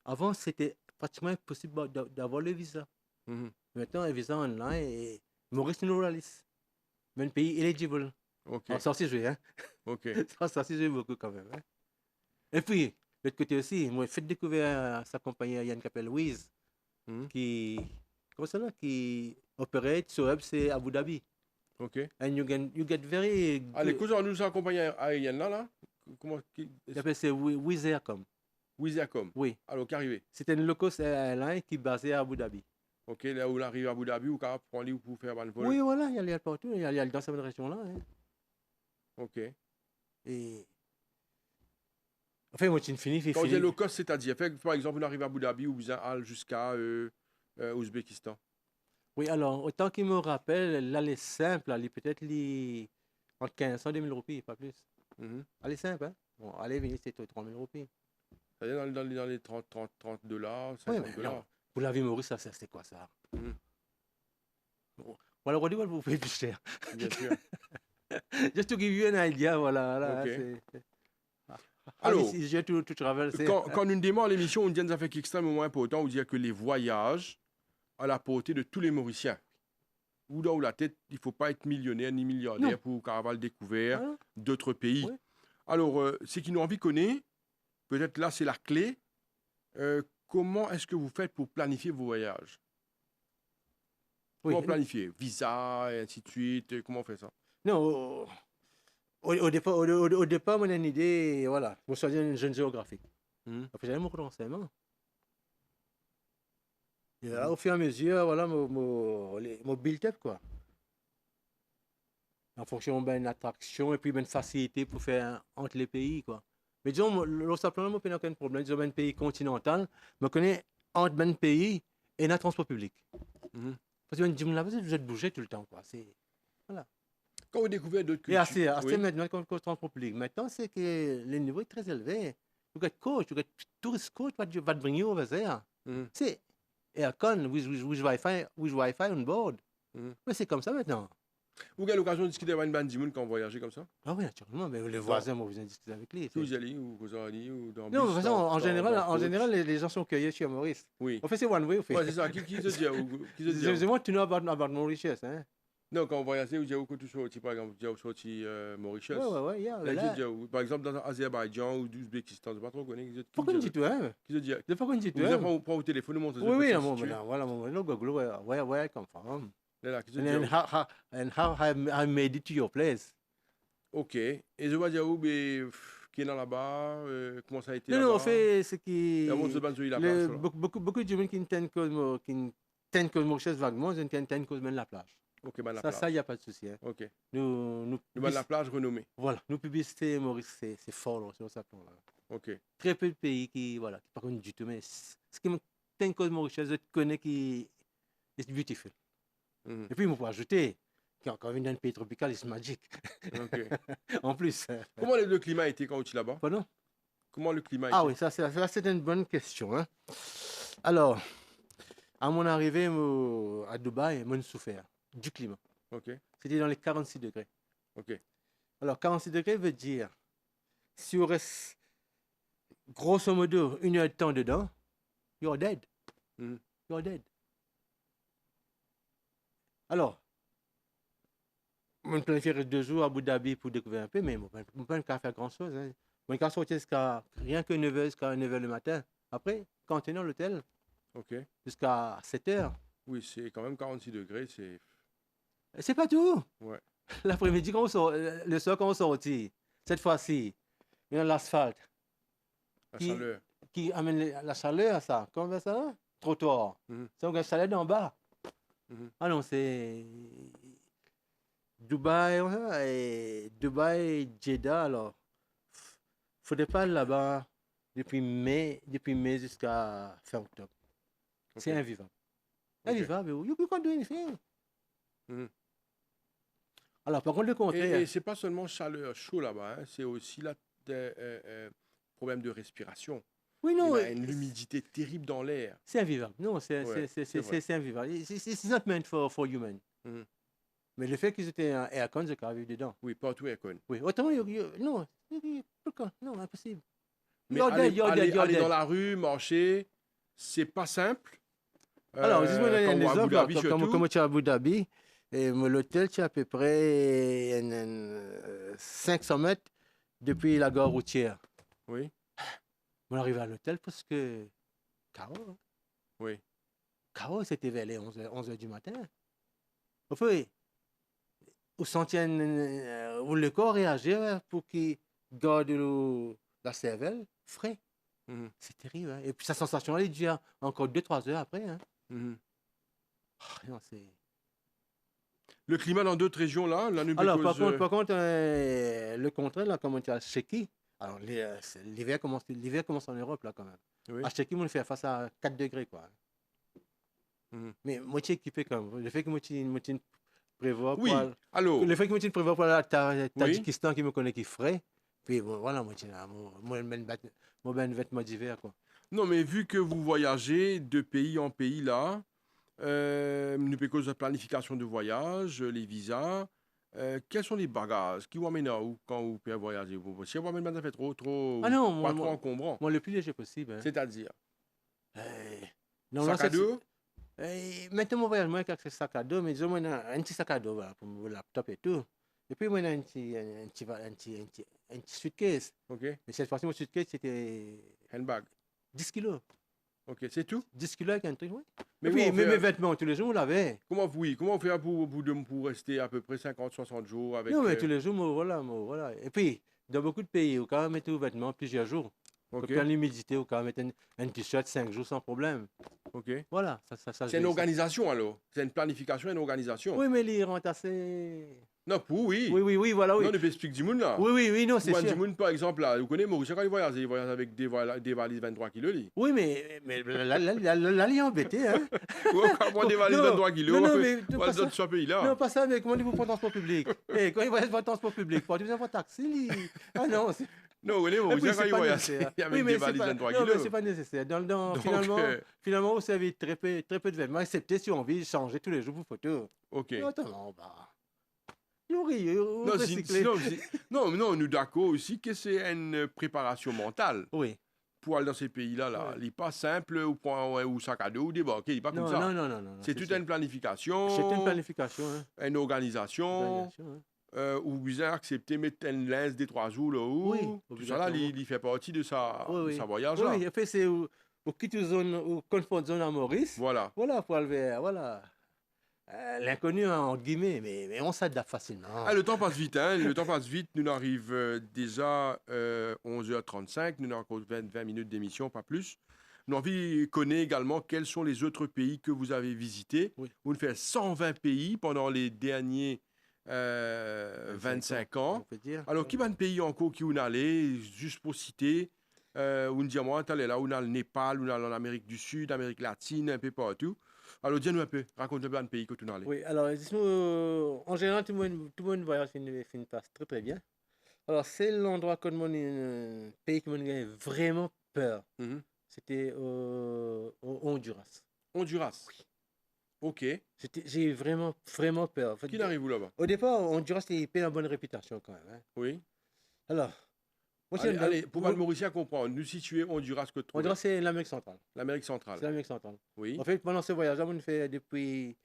Avant, c'était pratiquement impossible d'avoir le visa. Mhm. Maintenant, un visa online et Maurice nous la liste. Même pays éligible. Ok. Alors, ça aussi, je vais, hein. Ok. Ça aussi, je vais beaucoup quand même. Hein. Et puis, de l'autre côté aussi, moi, faites découvrir sa compagnie, il y a une qui s'appelle Wiz, Mhm. comment ça là, qui opérate sur web, c'est Abu Dhabi. Ok. And you get very Allez, good. cousin, nous accompagnons aérienne là. Comment Il appelle c'est Wizz Aircom. Wiziacom. Oui. Alors, qu'arrivé? C'est une low cost airline qui est basée à Abu Dhabi. Ok, là où on arrive à Abu Dhabi, ou capable prendre lui pour faire un vol. Oui, voilà, il y a partout, il y a dans cette région-là. Hein. Ok. Et enfin, moi, tu finis, Quand on dit low cost, c'est-à-dire, fait, par exemple, on arrive à Abu Dhabi ou bien jusqu'à Ouzbékistan. Oui, alors, autant qu'il me rappelle, là, les simples, elle est peut-être entre 1500 et 2000 roupies, pas plus. Mhm. Elle est simple, hein. Bon, allez, venez, c'est 3000 roupies. C'est-à-dire dans les 30 $, Oui, 50 mais non, dollars. pour la vie Maurice, ça, c'est quoi ça? Mhm. Bon, voilà, on dit, vous payez plus cher. Bien sûr. Just to give you an idea, voilà. Là, Ok. c'est... Alors, it's easier to travel, c'est... quand nous démarrons l'émission, on dit des affaires extrêmement importantes. On dit que les voyages à la portée de tous les Mauriciens. Ou dans la tête, il ne faut pas être millionnaire ni milliardaire Non. pour avoir découvert Voilà. d'autres pays. Oui. Alors, ce qui nous envie de connaître, peut-être là, c'est la clé. Comment est-ce que vous faites pour planifier vos voyages? Oui, Comment planifier? Visa, et ainsi de suite. Comment on fait ça? non, au départ, mon une idée, voilà, vous choisir une jeune géographique. Mhm. Après, j'avais mon renseignement. Et là, Mhm. au fur et à mesure, voilà, mon build-up, quoi. En fonction d'une attraction et puis d'une facilité pour faire entre les pays, quoi. Mais disons, simplement, moi, je n'ai aucun problème. Disons, un pays continental, je connais entre un pays et un transport public. Mhm. Parce que je là, vous êtes bougé tout le temps, quoi. Voilà. Quand vous découvrez d'autres Et cultures, assez oui. maintenant, comme le transport public. Maintenant, c'est que le niveau est très élevé. You get coach, you get tourist coach, what bring you over there. Mhm. C'est aircon with Wi-Fi on board. Mhm. Mais c'est comme ça maintenant. Vous avez l'occasion de discuter avec une bande de monde quand vous voyagez comme ça? Ah oui, naturellement, mais les voisins, moi, vous en discutez avec lui. Si vous y allez, ou vous allez, ou dans le Non, de bus, toute façon, dans en coach. général les gens sont curieux chez Maurice. Oui. On fait c'est one way, on fait. Ouais, c'est ça. Qui se dit? Qui se dit? Je want to know about Mauritius, hein. Non, quand vous voyagez, vous dites que tu sortis, par exemple, vous sortis Mauritius. Ouais, yeah, Là, là. qui se dit, par exemple, dans l'Azerbaïdjan ou l'Ouzbékistan, je ne sais pas trop connaître. Pourquoi on dit tout, hein? Qui se dit? C'est pas qu'on dit tout, Vous hein? avez pas au téléphone, vous montrez Oui, ce non, que mais voilà, no Google, where I come from. Là, qui se And dit? how I made it to your place. Ok. Et je vais dire, qui est dans là-bas, comment ça a été Non, là-bas? en fait, c'est La montre de qui. Banzoui, la place. Beaucoup de gens qui tiennent que Mauritius vaguement, ils tiennent que même la plage. Ok, ben la Ça, plage. il n'y a pas de souci. Hein. Ok. Nous, La plage renommée. voilà, nous publicité Maurice, c'est fort là, sur ce plan-là. Ok. Très peu de pays qui, voilà, qui par contre du tout, mais ce qui me une cause Mauritius, je connais qui est beautiful. Et puis, il faut ajouter, quand on vient d'un pays tropical, c'est magique. Ok. En plus. Comment le climat était quand tu es là-bas? Pardon? Comment le climat Ah était? oui, ça, c'est une bonne question. Hein. Alors, à mon arrivée à Dubaï, j'ai souffert du climat. Ok. C'était dans les 46 degrés. Ok. Alors, 46 degrés veut dire, si on reste grosso modo 1 heure de temps dedans, you're dead. Mhm. You're dead. Alors, on planifie 2 jours à Abu Dhabi pour découvrir un peu, mais on ne peut pas faire grand-chose. Hein. On peut sortir jusqu'à rien que 9h, jusqu'à 9h le matin. Après, quand on est dans l'hôtel, Ok. jusqu'à 7h. Oui, c'est quand même 46 degrés, c'est... C'est pas tout. Ouais. L'après-midi, quand on sort, le soir, quand on sortit, cette fois-ci, il y a l'asphalte La qui, chaleur. qui amène la chaleur à ça. Comment on fait ça? Trottoir. Mhm. C'est la chaleur d'en bas. Mhm. Ah non, c'est Dubaï, et Dubaï, Jeddah, alors. Faudrait pas aller là-bas depuis mai jusqu'à fin octobre. C'est Ok. invivable. Ok. Invivable. You can't do anything. Mhm. Alors, par contre, le contraire. Et c'est pas seulement chaleur, chaud là-bas, hein, c'est aussi là problème de respiration. Oui, Il y non, a une humidité terrible dans l'air. c'est invivable. Non, Ouais, c'est vrai. c'est invivable. It's not meant for human. Mhm. Mais le fait qu'ils étaient en aircon, je peux vivre dedans. Oui, partout aircon. Oui, autrement, non, pourquoi? Non, impossible. Mais You're dead, you're dead, you're aller dans dead. la rue, marcher, c'est pas simple. Alors, dis-moi Quand un on va à Abu exemple, là, Dhabi comme surtout. tu es à Abu Dhabi, et l'hôtel, tu es à peu près 500 mètres depuis la gare routière. Oui, On arrive à l'hôtel parce que chaos. Hein. oui. Chaos, c'était vers les 11 heures du matin. Enfin, au centième, où le corps réagit hein, pour qu'il garde la cervelle frais. Mhm. C'est terrible. Hein. Et puis sa sensation, elle dure encore 2-3 heures après. Hein. Mhm. Ah, non, c'est... Le climat dans d'autres régions là, la Alors, Nouvelle-Écosse. par contre le contraire, là, comme on dit à Sheki, alors l'hiver commence en Europe, là, quand même. Oui. À Sheki, on fait face à 4 degrés, quoi. Mhm. Mais moitié équipé, quand même. Le fait que moitié prévoit pour... Oui, allô. Le fait que moitié prévoit pour la Oui. Tadjikistan, qui me connaît, qui frais, puis bon, voilà, moitié là, moi, ben vêtements d'hiver, quoi. Non, mais vu que vous voyagez de pays en pays là, Nouvelle-Écosse, la planification de voyage, les visas, quels sont les bagages qui vous amènent à où quand vous pouvez voyager? Si vous amènez ça fait Ah non, pas trop encombrant. moi, le plus léger possible. Hein. C'est-à-dire, Non, sac à dos? Maintenant, mon voyage, moi, avec un sac à dos, mais disons, moi, un petit sac à dos voilà, pour mon laptop et tout. Et puis, moi, un petit suitcase. Ok. Mais cette fois-ci, mon suitcase, c'était Handbag. 10 kilos. Ok, c'est tout? 10 kilos avec un truc, oui. Mais Et puis, comment on fait, mes vêtements, tous les jours, on l'avait. comment vous faites pour rester à peu près 50-60 jours avec... Non, mais tous les jours, voilà. Et puis, dans beaucoup de pays, on peut mettre vos vêtements plusieurs jours. Ok, Quand l'humidité, on peut mettre un t-shirt 5 jours sans problème. ok. Voilà, C'est une organisation alors? C'est une planification et une organisation? Oui, mais les rentrent assez... Non, oui. Oui, voilà, oui. Non, ne explique du monde là. Oui, non, c'est Pour sûr. du monde, par exemple, là, vous connaissez Maurice quand il voyage avec des valises 23 kilos. Lui. Oui, mais là, il est embêté, hein. Ou on prend des valises Non, 23 kilos, non, mais on pas va ça. dans ce pays-là. Non, pas ça, mais comment vous prendre transport public? Eh, quand il voyage par transport public, pas un taxi. Ah non, c'est... Non, vous connaissez Et Maurice puis, quand c'est il pas voyage nécessaire. avec Oui, mais des c'est valises pas... 23 Non, mais kilos. c'est pas nécessaire. Donc, Finalement, vous savez très peu de vêtements, excepté si on veut changer tous les jours pour photo. ok. Autrement, bah... Il Non, recycler. non, nous d'accord aussi que c'est une préparation mentale. Oui. Pour aller dans ces pays-là, là, il n'est pas simple ou prendre un sac à dos ou débarquer, il n'est pas comme ça. Non. C'est toute une planification, C'est une planification. Hein. une organisation, où vous avez accepté de mettre une linge des 3 jours là-haut. Oui, Tout ça, là, il fait partie de sa voyage. Oui, et puis c'est au quitte zone, au confort zone à Maurice. Voilà. Voilà, pour aller, voilà. L'inconnu, entre guillemets, mais on s'adapte facilement. Ah, le temps passe vite, hein. Le temps passe vite. Nous arrivons déjà 11h35. Nous avons encore 20 minutes d'émission, pas plus. Nous avons envie de connaître également quels sont les autres pays que vous avez visités. Oui. Vous avez fait 120 pays pendant les derniers 25 ans. On peut dire. Alors, qui va de pays encore qui vous allez, juste pour citer, on dit, moi, on est là, on a le Népal, on a en Amérique du Sud, Amérique latine, un peu partout. Alors, dis-nous un peu, raconte-nous un pays que tu as allé. Oui, alors, dis-nous, en général, tout le monde voyage finit passe très très bien. Alors, c'est l'endroit que mon pays qui m'a vraiment peur. Mhm. C'était au Honduras. Honduras. Ok. J'ai eu vraiment, vraiment peur. En fait, Qui arrive où là-bas? au départ, Honduras, il paye une bonne réputation quand même, hein. Oui. Alors, moi, Allez, allez, pour le Mauricien comprendre, nous situer Honduras que tu Honduras, c'est l'Amérique centrale. L'Amérique C'est centrale. l'Amérique centrale. Oui. En fait, pendant ce voyage-là, on fait depuis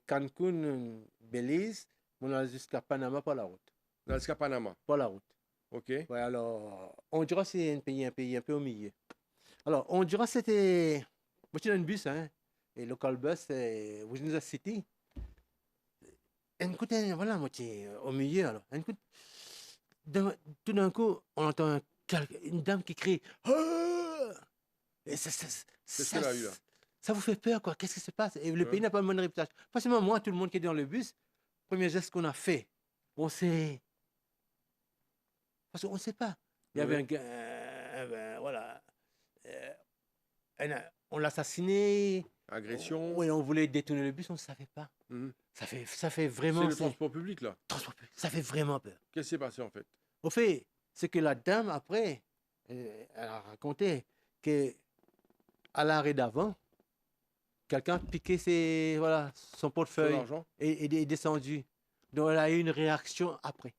Cancun, Belize, on a jusqu'à Panama par la route. Dans le Panama. Par la route. Ok. Ouais, alors, Honduras, c'est un pays un peu au milieu. Alors, Honduras, c'était. Moi, j'étais dans un bus, hein, et local bus, c'est Washington City. Écoutez, voilà, moi, j'étais au milieu, alors. Écoute, tout d'un coup, on entend une dame qui crie. Ah! Et C'est ce qu'elle a eu là. ça vous fait peur, quoi. Qu'est-ce qui se passe? Et le pays n'a pas de bonne réputation. Forcément, moi, tout le monde qui est dans le bus, premier geste qu'on a fait, on s'est. Parce qu'on ne sait pas. Il y avait un gars, voilà. On l'a assassiné. Agression. Oui, on voulait détourner le bus, on ne savait pas. Mhm. Ça fait C'est vraiment. le transport public là. Ça fait vraiment peur. Qu'est-ce qui s'est passé en fait? Au fait, c'est que la dame, après, elle a raconté qu'à l'arrêt d'avant, quelqu'un a piqué voilà, son Son portefeuille argent? et est descendu. Donc elle a eu une réaction après.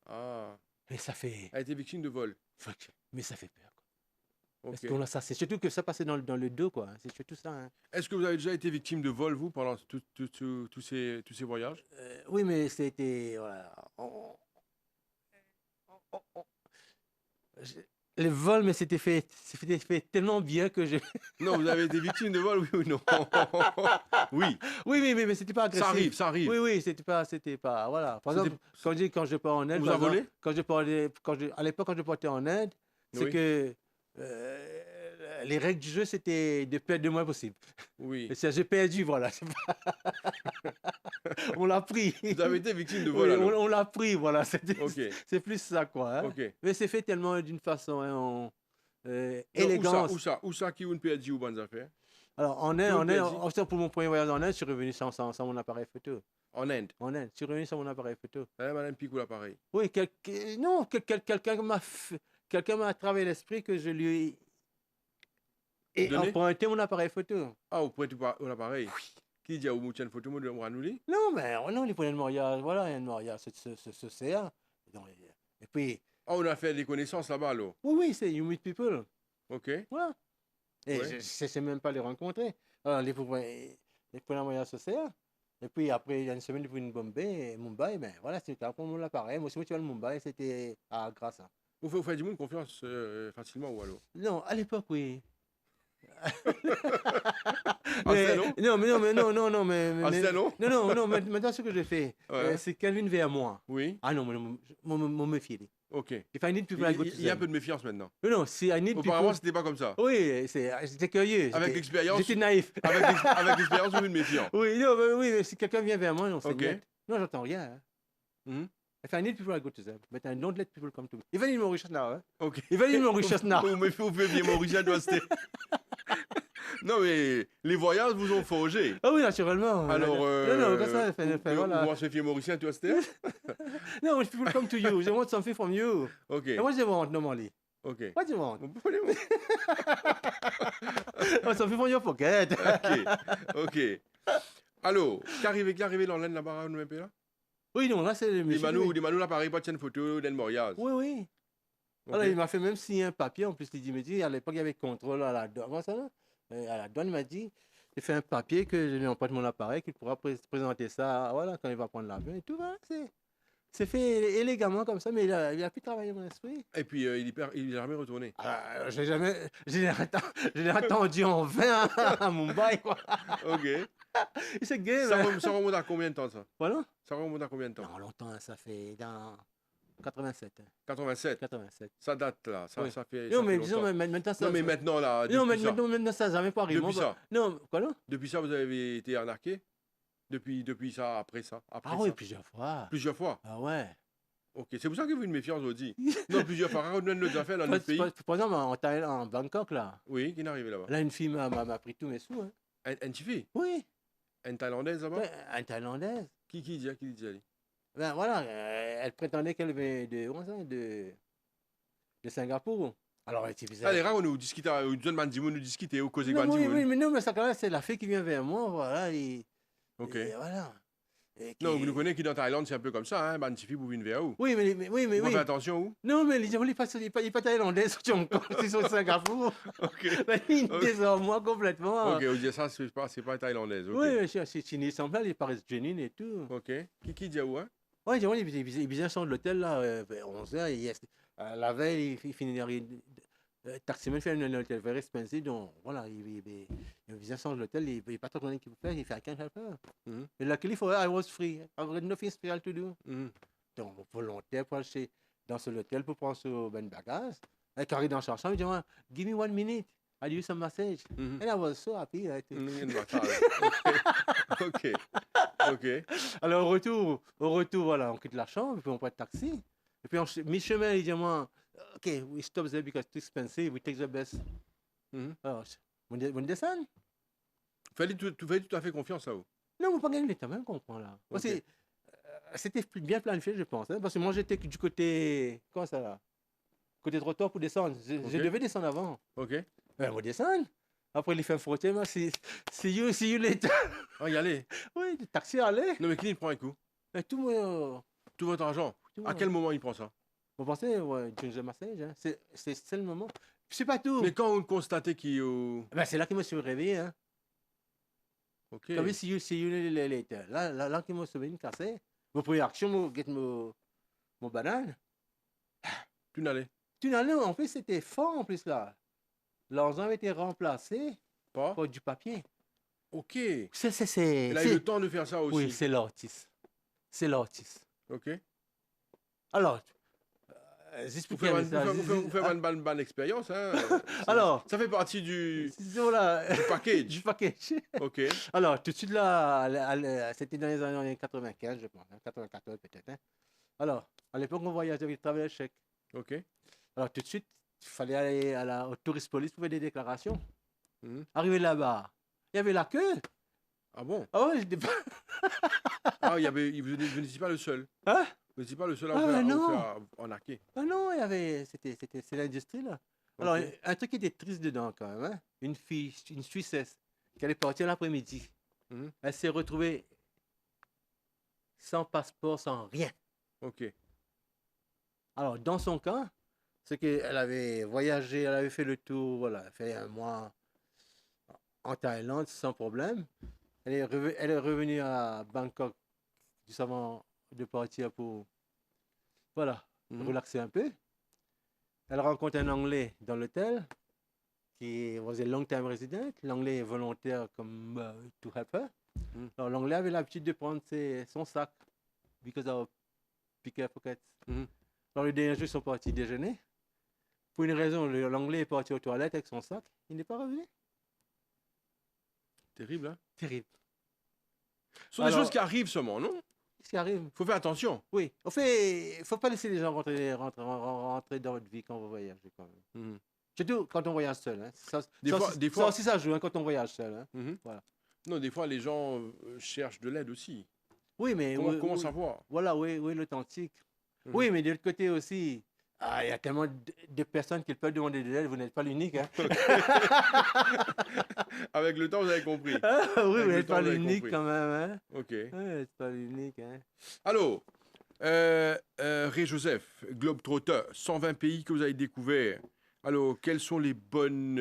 Ah. Mais ça fait. Elle a été victime de vol. Mais ça fait peur, quoi. Ok. Parce qu'on a ça. C'est surtout que ça passait dans le dos, quoi. C'est surtout ça, hein. Est-ce que vous avez déjà été victime de vol, vous, pendant tous ces voyages? Oui, mais c'était. Voilà. Je- Les vols, mais c'était fait tellement bien que je. Non, vous avez été victime de vol, oui ou non? Oui, Oui, mais c'était pas agressif. ça arrive, ça arrive. Oui, c'était pas, voilà. Par exemple, quand je pars en Inde, On vous a volé? à l'époque, quand je partais en Inde, c'est Oui. que les règles du jeu, c'était de perdre le moins possible. Oui. Et j'ai perdu, voilà. On l'a pris. Vous avez été victime de Oui, vol, alors? on l'a pris, voilà. Ok, C'est plus ça, quoi, hein. ok. Mais c'est fait tellement d'une façon, hein, Non, élégance. Où ça qui vous perdu ou bonnes affaires? Alors, pour mon premier voyage en Inde, je suis revenu sans mon appareil photo. En Inde. En Inde, je suis revenu sans mon appareil photo. Madame Picou, l'appareil. Oui, non, quelqu'un m'a travaillé l'esprit que je lui ai Donné? emprunté mon appareil photo. Ah, vous prêtez pas l'appareil? Qui dit à vous une photo, moi, de moi, nous li? Non, mais non, il prenait le mariage, voilà, il y a un mariage, ce CA. Et puis, Ah, on a fait des connaissances là-bas, alors. oui, c'est You Meet People. Ok. Voilà. Et Ouais. je ne sais même pas les rencontrer. Alors, les prenaient un mariage ce CA. Et puis après, il y a une semaine, ils prennent Mumbai, ben voilà, c'était à prendre l'appareil. Moi, si tu vas à Mumbai, c'était à Grasse. Vous faites du monde confiance facilement ou alors? Non, à l'époque, oui. Ah, c'est non? Non, Ah, c'est non? non, maintenant, ce que je fais, Ouais. c'est qu'elle vient vers moi. Oui. Ah non, me méfier. Ok. If I need people, I go to Il y a un them. peu de méfiance maintenant. Non, si I need Auparavant, people. c'était pas comme ça. Oui, j'étais curieux. Avec l'expérience. J'étais naïf. Avec l'expérience, vous êtes méfiant. Oui, mais si quelqu'un vient vers moi, non, c'est Ok. net. Non, j'entends rien, hein. Mhm. If I need people, I go to them. But I don't let people come to me. Even in Mauritius now, hein. Ok. Even in Mauritius now. Vous faites bien Mauricien, doit se Non, mais les voyages vous ont forgé. Ah oui, naturellement. Alors, non, comme ça, voilà. vous se fiez Mauricien, tu vas No, when people come to you, they want something from you. Ok. And what do they want normally? Ok. What do you want? Vous prenez mon- Oh, something from your pocket. Ok. Alors, qu'arrivé dans l'Inde là-bas, nous même là? Oui, non, là, c'est le Des monsieur. manous l'appareil, pas de chaîne photo, d'un mariage. Oui. Ok. Alors, il m'a fait même signer un papier. En plus, il m'a dit, à l'époque, il y avait contrôle à la douane. Comment ça, là? À la douane, il m'a dit, j'ai fait un papier que je lui emprunte mon appareil, qu'il pourra présenter ça, voilà, quand il va prendre l'avion et tout. Voilà, c'est fait élégamment comme ça, mais il a pu travailler mon esprit. Et puis, il est jamais retourné. Je l'ai attendu en vain à Mumbai, quoi. Ok. C'est gay, Ça mais... remonte à combien de temps, ça? Voilà. Ça remonte à combien de temps? Non, longtemps, ça fait dans 87. 87. 87. Ça date, là. Ça, Oui. ça fait, Non, ça mais fait disons, longtemps. maintenant, ça... Non, mais maintenant, là, Non, depuis ça. maintenant, ça n'a jamais pas arrivé. Depuis ça. Non, quoi, non? Depuis ça, vous avez été arnaqué? Depuis ça, après ça? Après Ah oui, ça? plusieurs fois. Plusieurs fois? Ah ouais. Ok, c'est pour ça que vous avez une méfiance aujourd'hui. Non, plusieurs fois, raconte-nous nos affaires dans notre pays. Par exemple, en Thaïlande, en Bangkok, là, Oui, qui est arrivé là-bas? là, une fille m'a pris tous mes sous. Hein. Un petit fille? Oui, Une Thaïlandaise là-bas? ouais, une Thaïlandaise. Qui dit allez? Ben voilà, elle prétendait qu'elle venait de Singapour. Alors, elle était bizarre. Allez, raconte-nous, discutez, ou donne Mandimoun, nous discuter, ou causer Non, oui, Mandimoun. oui, mais non, mais ça, quand même, c'est la fille qui vient vers moi, voilà, Ok. et voilà. Et Non, vous nous connaissez qui dans Thaïlande, c'est un peu comme ça, hein, ban petit fille, vous venez vers où? Oui, oui, Vous oui. faites attention où? Non, mais les gens, ils pas thaïlandais, ils sont encore, ils sont au Singapour. Ok. Ils Ok, désarment moi complètement. ok, vous dites ça, c'est pas thaïlandaise, ok. Oui, c'est Chini semblable, ils paraissent genuines et tout. Ok. Qui dit où, hein? Ouais, ils descendent de l'hôtel là, vers 11h. La veille, il finit taximan fait un hôtel very expensive, donc voilà, il descend de l'hôtel, il pas trop connu qu'il peut faire, il fait I can't help her. Mhm. Et luckily for her, I was free. I had nothing special to do. Mhm. Donc, volontaire pour aller dans ce hôtel pour prendre ce ben bagage. Et quand il est dans sa chambre, il dit, give me 1 minute, I'll do some massage. Mhm. And I was so happy. Right? Mhm, ok. Ok. Alors, au retour, voilà, on quitte la chambre, puis on prend le taxi. Et puis, mi-chemin, il dit, OK, we stop there because it's expensive, we take the bus. Mhm. Alors, on descend. Fallait tout à fait confiance à vous. Non, on pas gagner le temps, même comprend là. Parce Ok. que c'était bien planifié, je pense. Hein, parce que moi, j'étais du côté. Comment ça là? Côté trottoir pour descendre. Je Ok. devais descendre avant. Ok. Ben, on descend. Après, il fait un frotté, moi, see you later. Ah, y allez. Oui, le taxi allait. Non, mais qui il prend un coup? Et tout, moi. Tout votre argent. À quel moment il prend ça? On pensait, ouais, Ginger Massage, hein. C'est le moment. C'est pas tout. Mais quand vous constatez qu'il est au... Ben, c'est là que je me suis réveillé. Hein. Ok. Comme see you later. Là, que je me suis cassé. Mon première action, get mon banane. Tu n'allais Tu n'as en plus, c'était fort en plus là. L'argent avait été remplacé pas? par du papier. Ok. C'est. Il a eu le temps de faire ça aussi. Oui, c'est l'artiste. C'est l'artiste. Ok. Alors, juste pour qu'il y ait un message. Vous faites une bonne expérience. Hein. Alors, ça fait partie du voilà, du package. du package. Ok. Alors, tout de suite là, c'était dans les années 95, je pense, hein, 94 peut-être. Hein. Alors, à l'époque, on voyageait avec le travail chèque. Ok. Alors, tout de suite, il fallait aller au tourist police pour faire des déclarations. Mhm. Arrivé là-bas, il y avait la queue. Ah bon? Ah ouais, j'étais pas. Ah, vous n'étiez pas le seul. Hein? Vous n'étiez pas le seul à Ah, vous non. faire arnaquer. Ah non, il y avait. C'est l'industrie là. Alors, Ok. un truc qui était triste dedans quand même. Hein? Une fille, une Suissesse, qui allait partir l'après-midi. Mhm. Elle s'est retrouvée sans passeport, sans rien. Ok. Alors, dans son cas, c'est qu'elle avait voyagé, elle avait fait le tour, voilà, elle a fait 1 mois en Thaïlande sans problème. Elle est revenue à Bangkok juste avant de partir pour, voilà, Mhm. relaxer un peu. Elle rencontre un Anglais dans l'hôtel qui was a long time resident. L'Anglais est volontaire comme to help her. Mhm. Alors, l'Anglais avait l'habitude de prendre son sac because of picker pockets. Mhm. Alors, le dernier jour, ils sont partis déjeuner. Pour une raison, l'Anglais est parti aux toilettes avec son sac. Il n'est pas revenu. Terrible, hein? Terrible. Ce sont des Alors- choses qui arrivent seulement, non? Qu'est-ce qui arrive? Faut faire attention. Oui. Au fait, il ne faut pas laisser les gens rentrer dans votre vie quand vous voyagez. Quand même. Mhm. Surtout quand on voyage seul. Hein. Des Ça fois- aussi, ça joue hein, quand on voyage seul. Hein. Mhm. Voilà. Non, des fois, les gens cherchent de l'aide aussi. Oui, mais. Comment savoir? Voilà, oui, l'authentique. Mhm. Oui, mais de l'autre côté aussi, il y a tellement de personnes qui peuvent demander de l'aide, vous n'êtes pas l'unique. Hein. Avec le temps, vous avez compris. Oui, Avec vous le n'êtes temps, pas vous avez l'unique compris. quand même. Hein. Ok. Ouais, c'est pas l'unique. Hein. Alors, Ray Joseph, Globetrotter, 120 pays que vous avez découverts. Alors, quelles sont les bonnes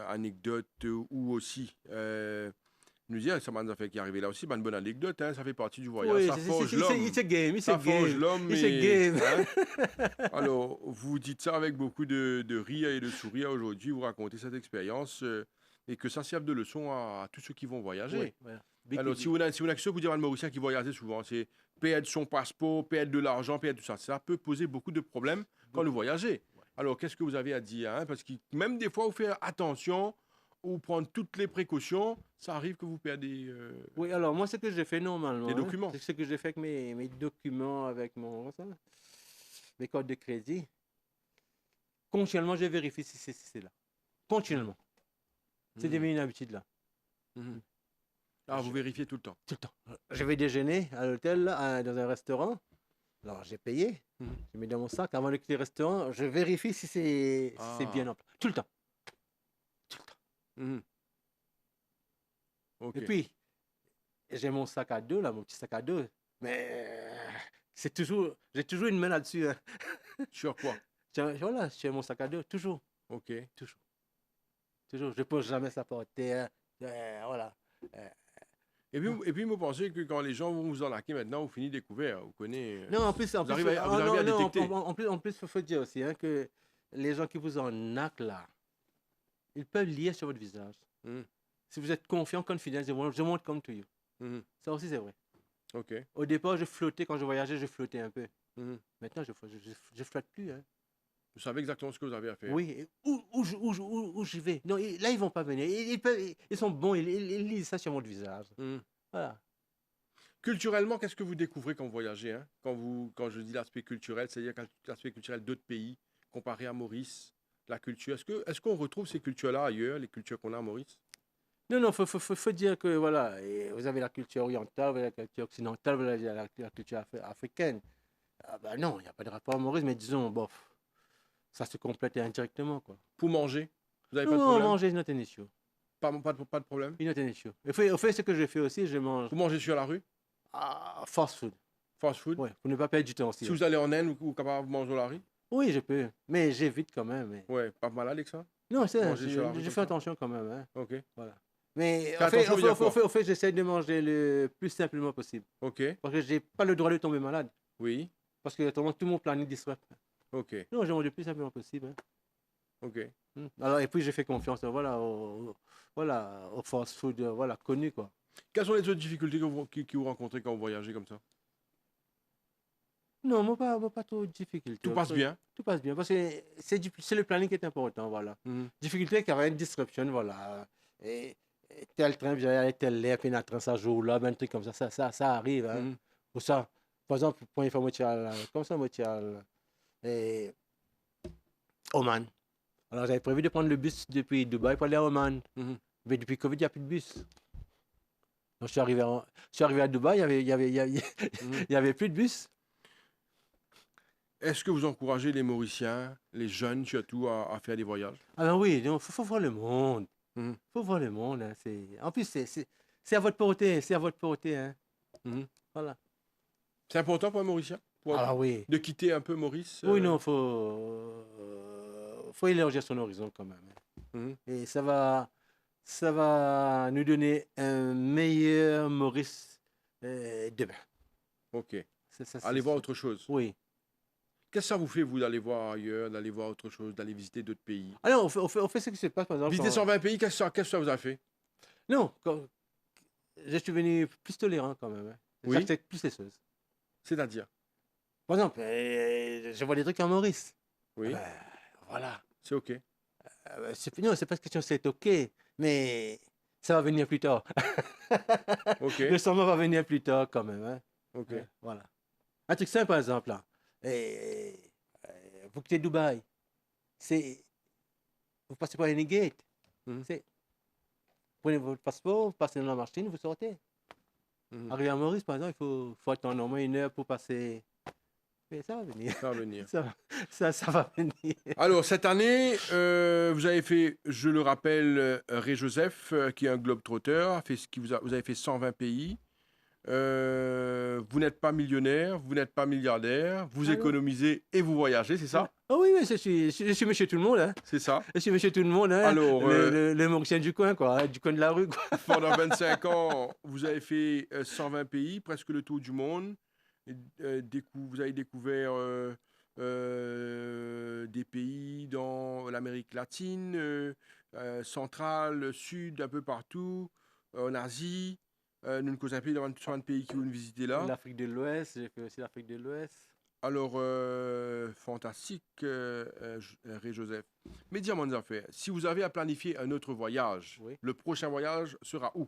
anecdotes ou aussi nous dire, ça m'a fait qui est arrivé là aussi, une bonne anecdote, hein, ça fait partie du voyage. Oui, Ça forge l'homme. it's a game, it's a Ça forge game. l'homme. It's a game. hein. Alors, vous dites ça avec beaucoup de rire et de sourire aujourd'hui, vous racontez cette expérience et que ça serve de leçon à tous ceux qui vont voyager. Oui, voilà. Alors, si vous avez ceux qui disent Mauricien qui voyagent souvent, c'est perdre son passeport, perdre de l'argent, perdre tout ça. Ça peut poser beaucoup de problèmes quand vous voyagez. Alors, qu'est-ce que vous avez à dire hein? Parce que même des fois, vous faites attention ou prendre toutes les précautions, ça arrive que vous perdez Oui, alors moi, ce que j'ai fait normalement, les documents. c'est ce que j'ai fait avec mes documents, avec mes codes de crédit. Continuellement, je vérifie si c'est là. Continuellement. C'est Mhm. devenu une habitude là. Mhm. Ah, vous Je- vérifiez tout le temps. Tout le temps. Je vais déjeuner à l'hôtel, là, dans un restaurant. Alors, j'ai payé. Mhm. Je mets dans mon sac. Avant de quitter le restaurant, je vérifie si c'est bien Ah. en place. Tout le temps. Tout le temps. Mhm. Et OK. puis, j'ai mon sac à dos, là, mon petit sac à dos. Mais j'ai toujours une main là-dessus, hein. Sur quoi? Voilà, j'ai mon sac à dos, toujours, OK. toujours, toujours. Je ne pose jamais ça par terre. Voilà. Euh, non. Et puis, vous pensez que quand les gens vont vous arnaquer maintenant, vous finissez découvert. Vous connaissez. Non, Vous arrivez vous arrivez à non, détecter. en plus, il faut dire aussi, hein, que les gens qui vous arnaquent là, ils peuvent lire sur votre visage. Mhm. Si vous êtes confiant, confident, je won't come to you. Mhm. Ça aussi, c'est vrai. OK. Au départ, je flottais, quand je voyageais, je flottais un peu. Mhm. Maintenant, je flotte plus, hein. Vous savez exactement ce que vous avez à faire. Oui, et où je vais. Non, là, ils vont pas venir. Ils sont bons, ils lisent ça sur mon visage. Mhm. Voilà. Culturellement, qu'est-ce que vous découvrez quand vous voyagez, hein? Quand je dis l'aspect culturel, c'est-à-dire l'aspect culturel d'autres pays, comparé à Maurice, la culture. Est-ce qu'on retrouve ces cultures-là ailleurs, les cultures qu'on a à Maurice? Non, non, faut dire que voilà, et vous avez la culture orientale, vous avez la culture occidentale, vous avez la culture africaine. Ah ben non, il n'y a pas de rapport à Maurice, mais disons, bof, ça se complète indirectement, quoi. Pour manger, vous n'avez pas de Non, problème? manger is not an issue. Pas de problème? It's not an issue. Au fait, ce que je fais aussi, je mange Vous mangez sur la rue? fast food. Fast food? Ouais, pour ne pas perdre du temps aussi, Si hein. vous allez en Inde, vous capable de manger sur la rue? Oui, je peux, mais j'évite quand même. Ouais, pas malade avec ça? Non, Manger sur la rue je comme fais ça? attention quand même, hein. OK. Voilà. Mais Fais attention, il y a quoi? au fait, j'essaie de manger le plus simplement possible. OK. Parce que j'ai pas le droit de tomber malade. Oui. Parce que autrement, tout mon planning disparaît. OK. Non, je mange le plus simplement possible, hein. OK. Alors, et puis, j'ai fait confiance, voilà, au fast food, voilà, connu, quoi. Quelles sont les autres difficultés que vous rencontrez quand vous voyagez comme ça? Non, moi, pas trop de difficultés. Tout passe bien? Tout passe bien, parce que c'est le planning qui est important, voilà. Mhm. Difficulté qu'il y avait une disruption, voilà. Et tel train vient aller telle heure, puis un train ça joue là, ben, un truc comme ça, ça arrive, hein. Mhm. Ou ça, par exemple, pour une fois, moi, comme ça, moi, et Oman. Alors, j'avais prévu de prendre le bus depuis Dubaï pour aller à Oman. Mhm. Mais depuis Covid, il n'y a plus de bus. Donc, je suis arrivé à Dubaï, Mhm. il y avait plus de bus. Est-ce que vous encouragez les Mauriciens, les jeunes surtout, à faire des voyages? Ah ben oui, il faut voir le monde. Mhm. Faut voir le monde, hein. En plus, c'est à votre portée, c'est à votre portée, hein. Mhm. Voilà. C'est important pour un Mauricien Ah oui. de quitter un peu Maurice? Oui, non, faut élargir son horizon quand même, hein. Mhm. Et ça va nous donner un meilleur Maurice demain. OK. Ça, Allez voir autre chose. Oui. Qu'est-ce que ça vous fait, vous, d'aller voir ailleurs, d'aller voir autre chose, d'aller visiter d'autres pays? Alors, on fait ce qui se passe, par exemple. Visiter 120 pays, qu'est-ce que ça vous a fait? Non, je suis venu plus tolérant quand même, hein. Oui. J'accepte plus les choses. C'est-à-dire? Par exemple, je vois des trucs en Maurice. Oui, Ben, voilà. c'est OK. Non, c'est pas question c'est OK, mais ça va venir plus tard. OK. Le changement va venir plus tard quand même, hein. OK. Ouais, voilà. Un truc simple, par exemple, là. Vous quittez Dubaï. Vous passez par une gate. Mhm. Prenez votre passeport, vous passez dans la machine, vous sortez. Mhm. Arrivé à Maurice, par exemple, il faut attendre au moins 1 heure pour passer. Mais ça va venir. Ça va venir. Ça va venir. Alors, cette année, vous avez fait, je le rappelle, Ré Joseph, qui est un globe-trotteur, vous avez fait 120 pays. Vous n'êtes pas millionnaire, vous n'êtes pas milliardaire, vous Ah non. économisez et vous voyagez, c'est ça? Ah oui, oui, je suis monsieur tout le monde, hein. C'est ça. Je suis monsieur tout le monde, hein. Alors, le Mauricien du coin, quoi, hein, du coin de la rue, quoi. pendant 25 ans, vous avez fait 120 pays, presque le tour du monde. Vous avez découvert des pays dans l'Amérique latine, centrale, sud, un peu partout, en Asie. Nous ne causons plus dans 120 pays que vous nous visitez là. L'Afrique de l'Ouest, j'ai fait aussi l'Afrique de l'Ouest. Alors, fantastique, Ré-Joseph. Mais dis-moi des affaires, si vous avez à planifier un autre voyage, Oui. le prochain voyage sera où?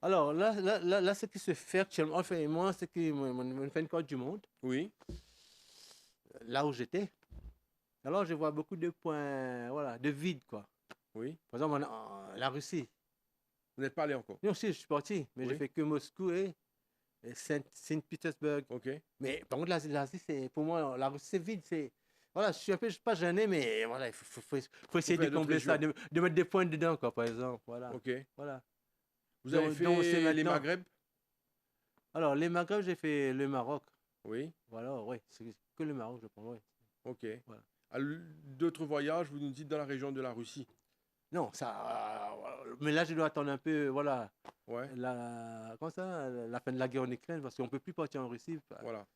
Alors là, ce qui se fait actuellement, enfin, moi, c'est que je fais une carte du monde, Oui, là où j'étais. Alors, je vois beaucoup de points, voilà, de vide, quoi. oui. Par exemple, la Russie. Vous n'êtes pas allé encore? Non, si, je suis parti, mais j'ai Oui. fait que Moscou et Saint-Pétersbourg. Ok. Mais par contre, l'Asie, c'est, pour moi, la Russie, c'est vide. Voilà, je suis un peu, pas gêné, mais voilà, faut essayer de faire d'autres combler ça, régions. de mettre des points dedans, quoi, par exemple. Voilà, Ok. voilà. Vous avez Donc, c'est fait les maintenant. Maghreb? Alors, les Maghreb, j'ai fait le Maroc. Oui. Voilà, oui, c'est que le Maroc, je pense, oui. Ok. Voilà. D'autres voyages, vous nous dites dans la région de la Russie. Non, ça. Mais là, je dois attendre un peu, voilà, Ouais. comment ça, la fin de la guerre en Ukraine, parce qu'on ne peut plus partir en Russie. Voilà.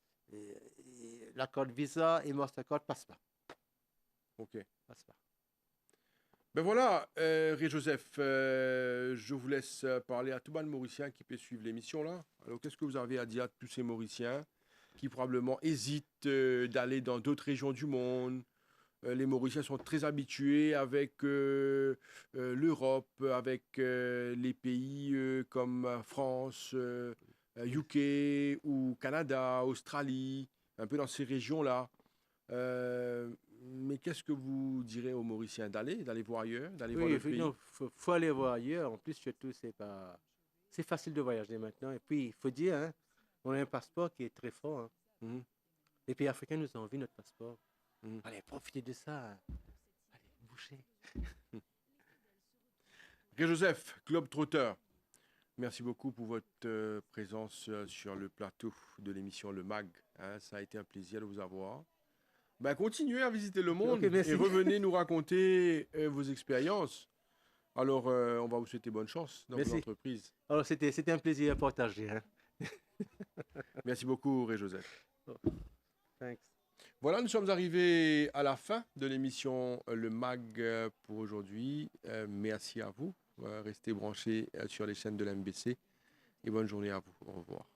L'accord Visa et Mastercard passe pas. Ok. Passe pas. Ben voilà, Ré-Joseph, je vous laisse parler à tout le Mauricien qui peut suivre l'émission là. Alors, qu'est-ce que vous avez à dire à tous ces Mauriciens qui probablement hésitent d'aller dans d'autres régions du monde? Les Mauriciens sont très habitués avec l'Europe, avec les pays comme France, UK ou Canada, Australie, un peu dans ces régions-là. Mais qu'est-ce que vous direz aux Mauriciens d'aller voir ailleurs, d'aller voir Oui, d'autres pays? non, faut aller voir ailleurs. En plus, surtout, c'est pas. C'est facile de voyager maintenant. Et puis, il faut dire, hein, on a un passeport qui est très fort. Hein. Mhm, Les pays africains nous ont envie notre passeport. mhm. Allez, profitez de ça. Hein. Allez, bouchez. Joseph, Globe-Trotteur, merci beaucoup pour votre présence sur le plateau de l'émission Le Mag. Hein, ça a été un plaisir de vous avoir. Ben, continuez à visiter le Ok, monde et merci. revenez nous raconter vos expériences. Alors, on va vous souhaiter bonne chance dans vos Merci. entreprises. Alors, c'était un plaisir à partager. Hein. Merci beaucoup, Joseph. Oh, thanks. Voilà, nous sommes arrivés à la fin de l'émission Le Mag pour aujourd'hui. Merci à vous. Restez branchés sur les chaînes de l'MBC et bonne journée à vous. Au revoir.